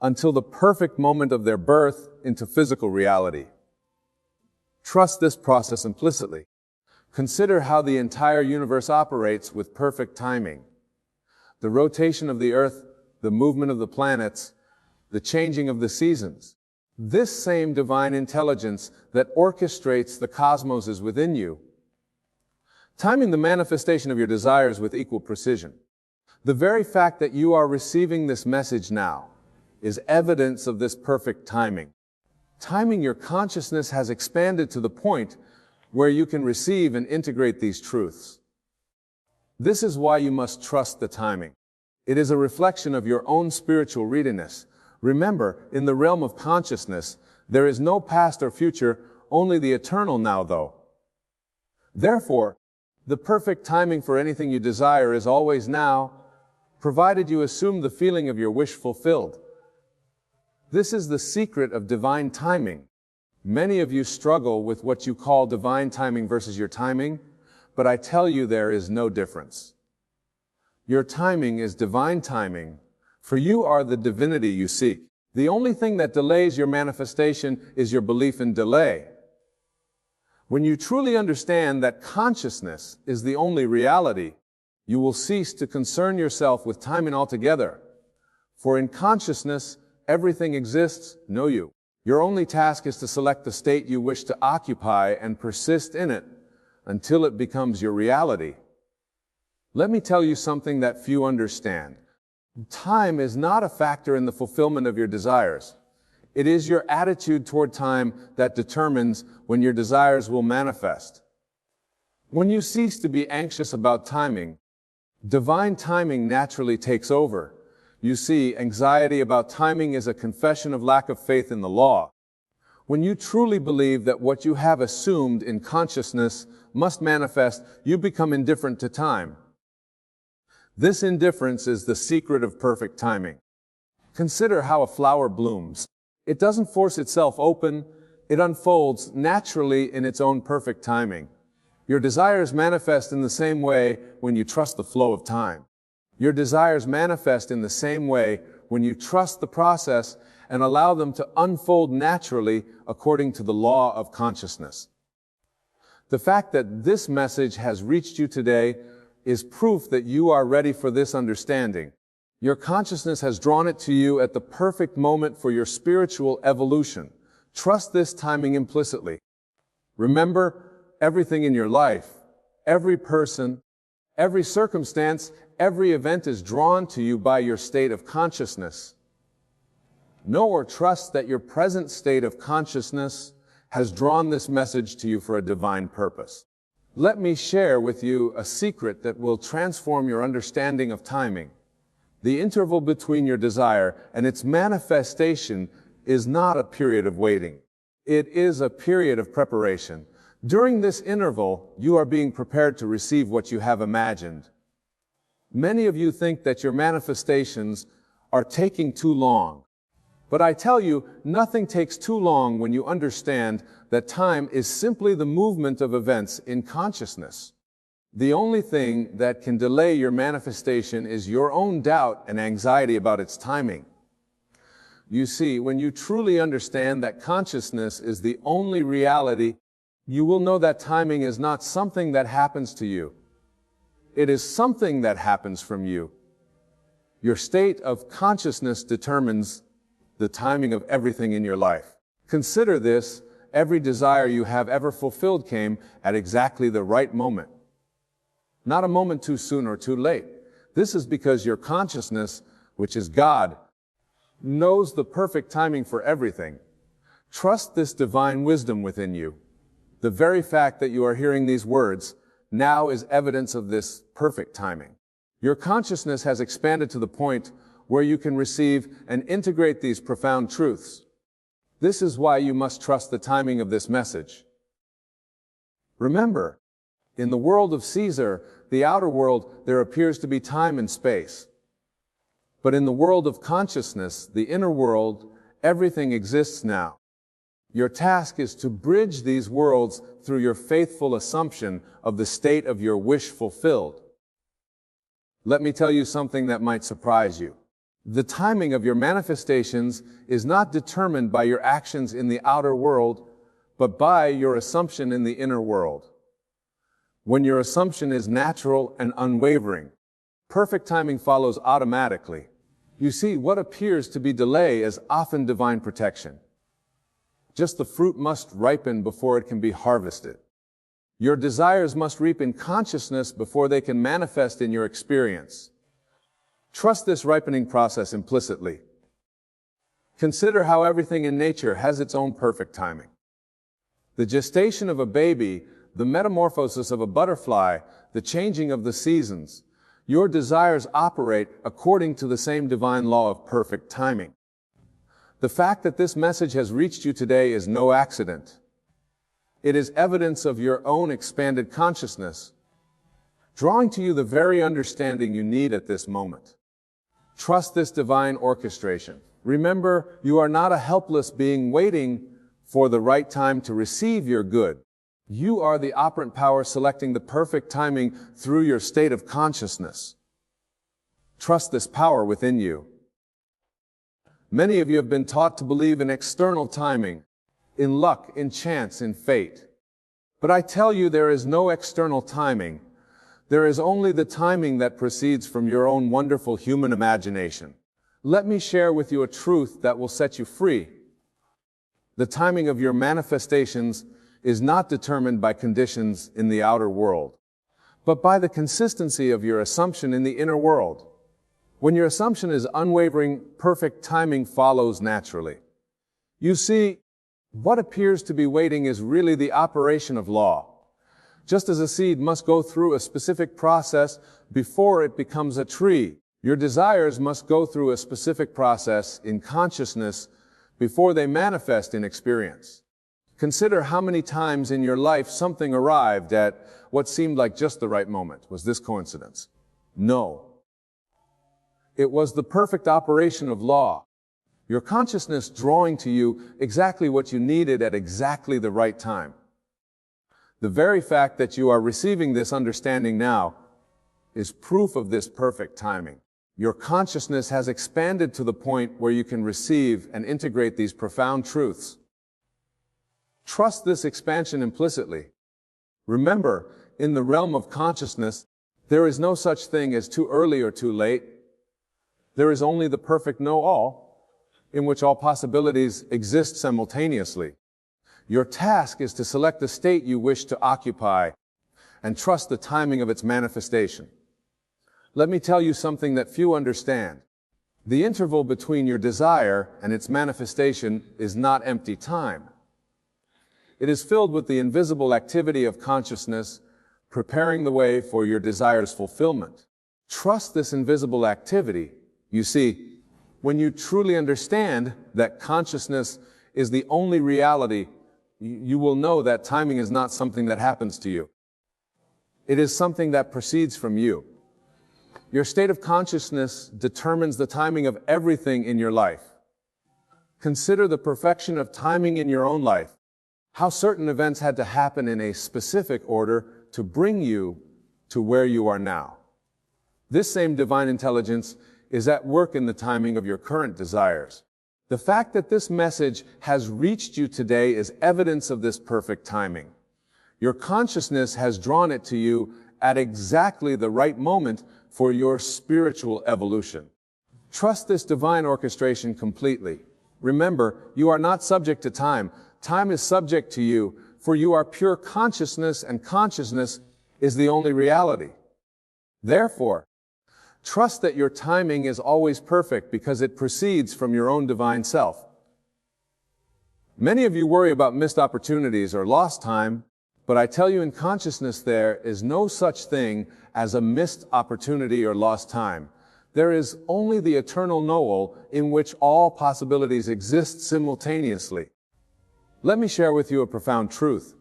until the perfect moment of their birth into physical reality. Trust this process implicitly. Consider how the entire universe operates with perfect timing. The rotation of the earth, the movement of the planets, the changing of the seasons. This same divine intelligence that orchestrates the cosmos is within you, timing the manifestation of your desires with equal precision. The very fact that you are receiving this message now is evidence of this perfect timing. Timing your consciousness has expanded to the point where you can receive and integrate these truths. This is why you must trust the timing. It is a reflection of your own spiritual readiness. Remember, in the realm of consciousness, there is no past or future, only the eternal now, though. Therefore, the perfect timing for anything you desire is always now, provided you assume the feeling of your wish fulfilled. This is the secret of divine timing. Many of you struggle with what you call divine timing versus your timing, but I tell you there is no difference. Your timing is divine timing, for you are the divinity you seek. The only thing that delays your manifestation is your belief in delay. When you truly understand that consciousness is the only reality, you will cease to concern yourself with timing altogether. For in consciousness, everything exists, know you. Your only task is to select the state you wish to occupy and persist in it until it becomes your reality. Let me tell you something that few understand. Time is not a factor in the fulfillment of your desires. It is your attitude toward time that determines when your desires will manifest. When you cease to be anxious about timing, divine timing naturally takes over. You see, anxiety about timing is a confession of lack of faith in the law. When you truly believe that what you have assumed in consciousness must manifest, you become indifferent to time. This indifference is the secret of perfect timing. Consider how a flower blooms. It doesn't force itself open, it unfolds naturally in its own perfect timing. Your desires manifest in the same way when you trust the flow of time. Your desires manifest in the same way when you trust the process and allow them to unfold naturally according to the law of consciousness. The fact that this message has reached you today is proof that you are ready for this understanding. Your consciousness has drawn it to you at the perfect moment for your spiritual evolution. Trust this timing implicitly. Remember, everything in your life, every person, every circumstance, every event is drawn to you by your state of consciousness. Know or trust that your present state of consciousness has drawn this message to you for a divine purpose. Let me share with you a secret that will transform your understanding of timing. The interval between your desire and its manifestation is not a period of waiting. It is a period of preparation. During this interval, you are being prepared to receive what you have imagined. Many of you think that your manifestations are taking too long. But I tell you, nothing takes too long when you understand that time is simply the movement of events in consciousness. The only thing that can delay your manifestation is your own doubt and anxiety about its timing. You see, when you truly understand that consciousness is the only reality, you will know that timing is not something that happens to you. It is something that happens from you. Your state of consciousness determines the timing of everything in your life. Consider this: every desire you have ever fulfilled came at exactly the right moment. Not a moment too soon or too late. This is because your consciousness, which is God, knows the perfect timing for everything. Trust this divine wisdom within you. The very fact that you are hearing these words now is evidence of this perfect timing. Your consciousness has expanded to the point where you can receive and integrate these profound truths. This is why you must trust the timing of this message. Remember, in the world of Caesar, the outer world, there appears to be time and space. But in the world of consciousness, the inner world, everything exists now. Your task is to bridge these worlds through your faithful assumption of the state of your wish fulfilled. Let me tell you something that might surprise you. The timing of your manifestations is not determined by your actions in the outer world, but by your assumption in the inner world. When your assumption is natural and unwavering, perfect timing follows automatically. You see, what appears to be delay is often divine protection. Just the fruit must ripen before it can be harvested. Your desires must reap in consciousness before they can manifest in your experience. Trust this ripening process implicitly. Consider how everything in nature has its own perfect timing. The gestation of a baby, the metamorphosis of a butterfly, the changing of the seasons. Your desires operate according to the same divine law of perfect timing. The fact that this message has reached you today is no accident. It is evidence of your own expanded consciousness, drawing to you the very understanding you need at this moment. Trust this divine orchestration. Remember, you are not a helpless being waiting for the right time to receive your good. You are the operant power selecting the perfect timing through your state of consciousness. Trust this power within you. Many of you have been taught to believe in external timing, in luck, in chance, in fate. But I tell you, there is no external timing. There is only the timing that proceeds from your own wonderful human imagination. Let me share with you a truth that will set you free. The timing of your manifestations is not determined by conditions in the outer world, but by the consistency of your assumption in the inner world. When your assumption is unwavering, perfect timing follows naturally. You see, what appears to be waiting is really the operation of law. Just as a seed must go through a specific process before it becomes a tree, your desires must go through a specific process in consciousness before they manifest in experience. Consider how many times in your life something arrived at what seemed like just the right moment. Was this coincidence? No. It was the perfect operation of law. Your consciousness drawing to you exactly what you needed at exactly the right time. The very fact that you are receiving this understanding now is proof of this perfect timing. Your consciousness has expanded to the point where you can receive and integrate these profound truths. Trust this expansion implicitly. Remember, in the realm of consciousness, there is no such thing as too early or too late. There is only the perfect know-all, in which all possibilities exist simultaneously. Your task is to select the state you wish to occupy and trust the timing of its manifestation. Let me tell you something that few understand. The interval between your desire and its manifestation is not empty time. It is filled with the invisible activity of consciousness, preparing the way for your desire's fulfillment. Trust this invisible activity. You see, when you truly understand that consciousness is the only reality, you will know that timing is not something that happens to you. It is something that proceeds from you. Your state of consciousness determines the timing of everything in your life. Consider the perfection of timing in your own life. How certain events had to happen in a specific order to bring you to where you are now. This same divine intelligence is at work in the timing of your current desires. The fact that this message has reached you today is evidence of this perfect timing. Your consciousness has drawn it to you at exactly the right moment for your spiritual evolution. Trust this divine orchestration completely. Remember, you are not subject to time. Time is subject to you, for you are pure consciousness, and consciousness is the only reality. Therefore, trust that your timing is always perfect because it proceeds from your own divine self. Many of you worry about missed opportunities or lost time, but I tell you in consciousness there is no such thing as a missed opportunity or lost time. There is only the eternal knowal in which all possibilities exist simultaneously. Let me share with you a profound truth.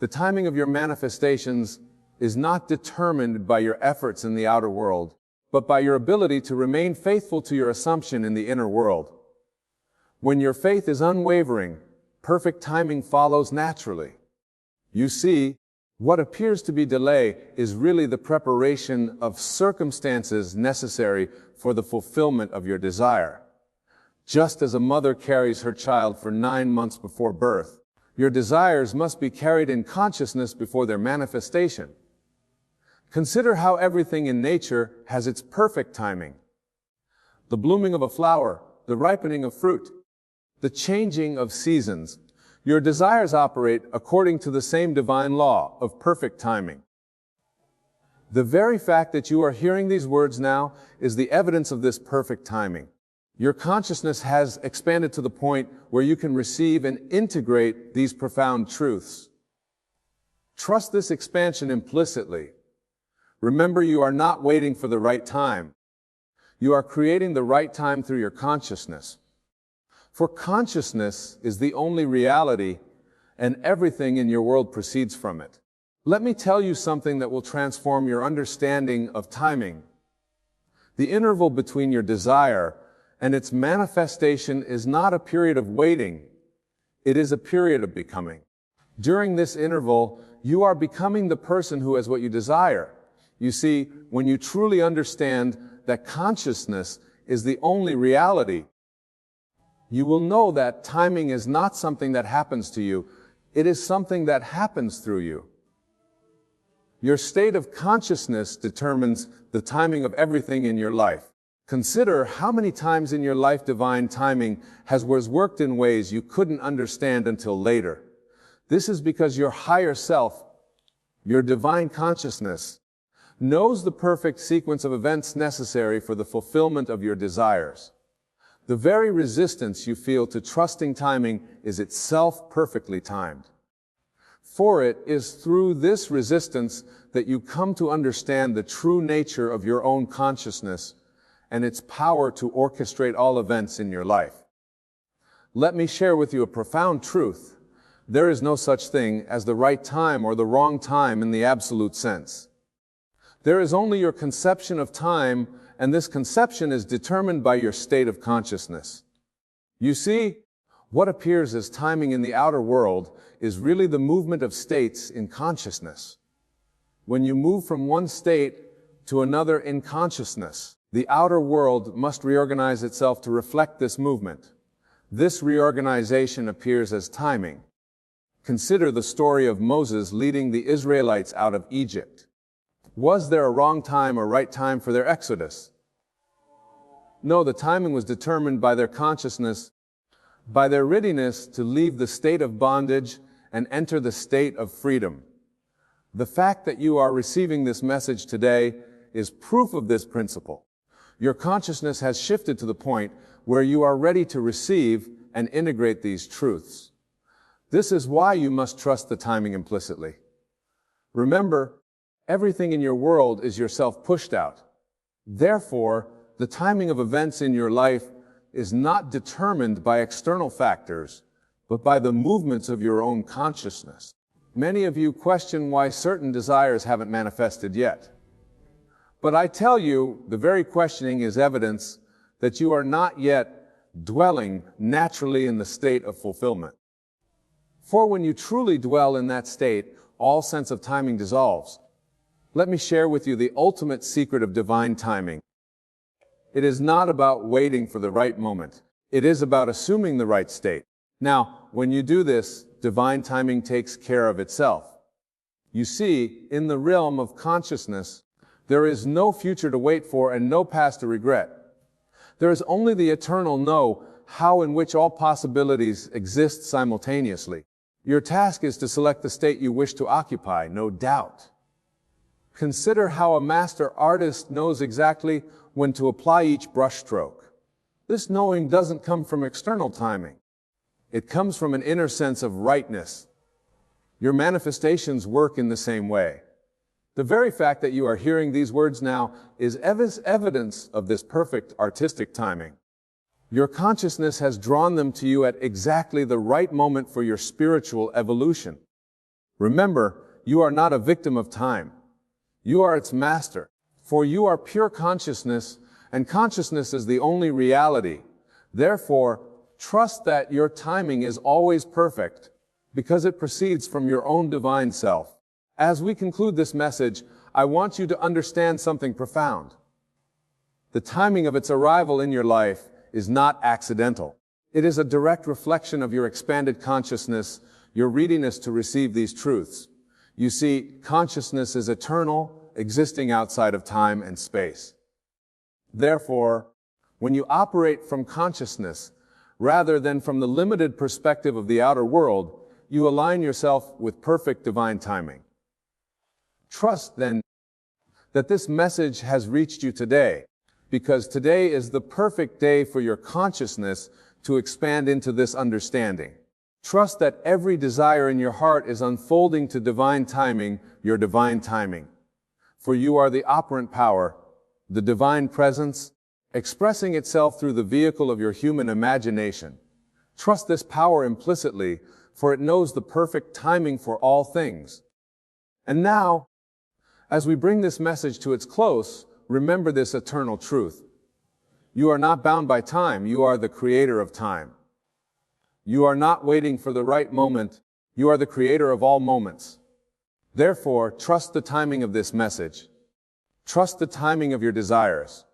The timing of your manifestations is not determined by your efforts in the outer world, but by your ability to remain faithful to your assumption in the inner world. When your faith is unwavering, perfect timing follows naturally. You see, what appears to be delay is really the preparation of circumstances necessary for the fulfillment of your desire. Just as a mother carries her child for 9 months before birth, your desires must be carried in consciousness before their manifestation. Consider how everything in nature has its perfect timing. The blooming of a flower, the ripening of fruit, the changing of seasons. Your desires operate according to the same divine law of perfect timing. The very fact that you are hearing these words now is the evidence of this perfect timing. Your consciousness has expanded to the point where you can receive and integrate these profound truths. Trust this expansion implicitly. Remember, you are not waiting for the right time. You are creating the right time through your consciousness. For consciousness is the only reality, and everything in your world proceeds from it. Let me tell you something that will transform your understanding of timing. The interval between your desire and its manifestation is not a period of waiting. It is a period of becoming. During this interval, you are becoming the person who has what you desire. You see, when you truly understand that consciousness is the only reality, you will know that timing is not something that happens to you. It is something that happens through you. Your state of consciousness determines the timing of everything in your life. Consider how many times in your life divine timing has worked in ways you couldn't understand until later. This is because your higher self, your divine consciousness, knows the perfect sequence of events necessary for the fulfillment of your desires. The very resistance you feel to trusting timing is itself perfectly timed. For it is through this resistance that you come to understand the true nature of your own consciousness and its power to orchestrate all events in your life. Let me share with you a profound truth. There is no such thing as the right time or the wrong time in the absolute sense. There is only your conception of time, and this conception is determined by your state of consciousness. You see, what appears as timing in the outer world is really the movement of states in consciousness. When you move from one state to another in consciousness, the outer world must reorganize itself to reflect this movement. This reorganization appears as timing. Consider the story of Moses leading the Israelites out of Egypt. Was there a wrong time or right time for their exodus? No, the timing was determined by their consciousness, by their readiness to leave the state of bondage and enter the state of freedom. The fact that you are receiving this message today is proof of this principle. Your consciousness has shifted to the point where you are ready to receive and integrate these truths. This is why you must trust the timing implicitly. Remember, everything in your world is yourself pushed out. Therefore, the timing of events in your life is not determined by external factors, but by the movements of your own consciousness. Many of you question why certain desires haven't manifested yet. But I tell you, the very questioning is evidence that you are not yet dwelling naturally in the state of fulfillment. For when you truly dwell in that state, all sense of timing dissolves. Let me share with you the ultimate secret of divine timing. It is not about waiting for the right moment. It is about assuming the right state. Now, when you do this, divine timing takes care of itself. You see, in the realm of consciousness, there is no future to wait for and no past to regret. There is only the eternal know how in which all possibilities exist simultaneously. Your task is to select the state you wish to occupy, no doubt. Consider how a master artist knows exactly when to apply each brushstroke. This knowing doesn't come from external timing. It comes from an inner sense of rightness. Your manifestations work in the same way. The very fact that you are hearing these words now is evidence of this perfect artistic timing. Your consciousness has drawn them to you at exactly the right moment for your spiritual evolution. Remember, you are not a victim of time. You are its master, for you are pure consciousness, and consciousness is the only reality. Therefore, trust that your timing is always perfect, because it proceeds from your own divine self. As we conclude this message, I want you to understand something profound. The timing of its arrival in your life is not accidental. It is a direct reflection of your expanded consciousness, your readiness to receive these truths. You see, consciousness is eternal, existing outside of time and space. Therefore, when you operate from consciousness, rather than from the limited perspective of the outer world, you align yourself with perfect divine timing. Trust, then, that this message has reached you today, because today is the perfect day for your consciousness to expand into this understanding. Trust that every desire in your heart is unfolding to divine timing, your divine timing. For you are the operant power, the divine presence, expressing itself through the vehicle of your human imagination. Trust this power implicitly, for it knows the perfect timing for all things. And now, as we bring this message to its close, remember this eternal truth. You are not bound by time, you are the creator of time. You are not waiting for the right moment, you are the creator of all moments. Therefore, trust the timing of this message. Trust the timing of your desires.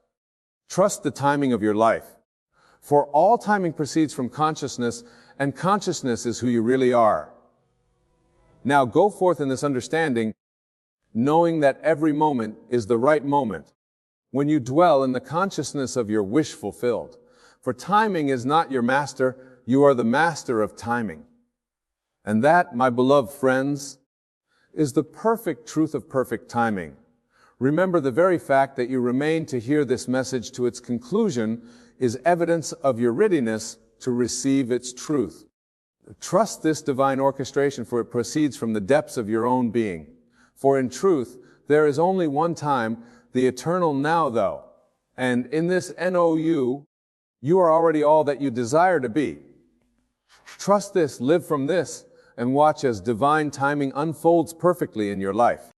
Trust the timing of your life. For all timing proceeds from consciousness, and consciousness is who you really are. Now go forth in this understanding, knowing that every moment is the right moment, when you dwell in the consciousness of your wish fulfilled. For timing is not your master, you are the master of timing. And that, my beloved friends, is the perfect truth of perfect timing. Remember, the very fact that you remain to hear this message to its conclusion is evidence of your readiness to receive its truth. Trust this divine orchestration, for it proceeds from the depths of your own being. For in truth, there is only one time, the eternal now though. And in this NOU, you are already all that you desire to be. Trust this, live from this, and watch as divine timing unfolds perfectly in your life.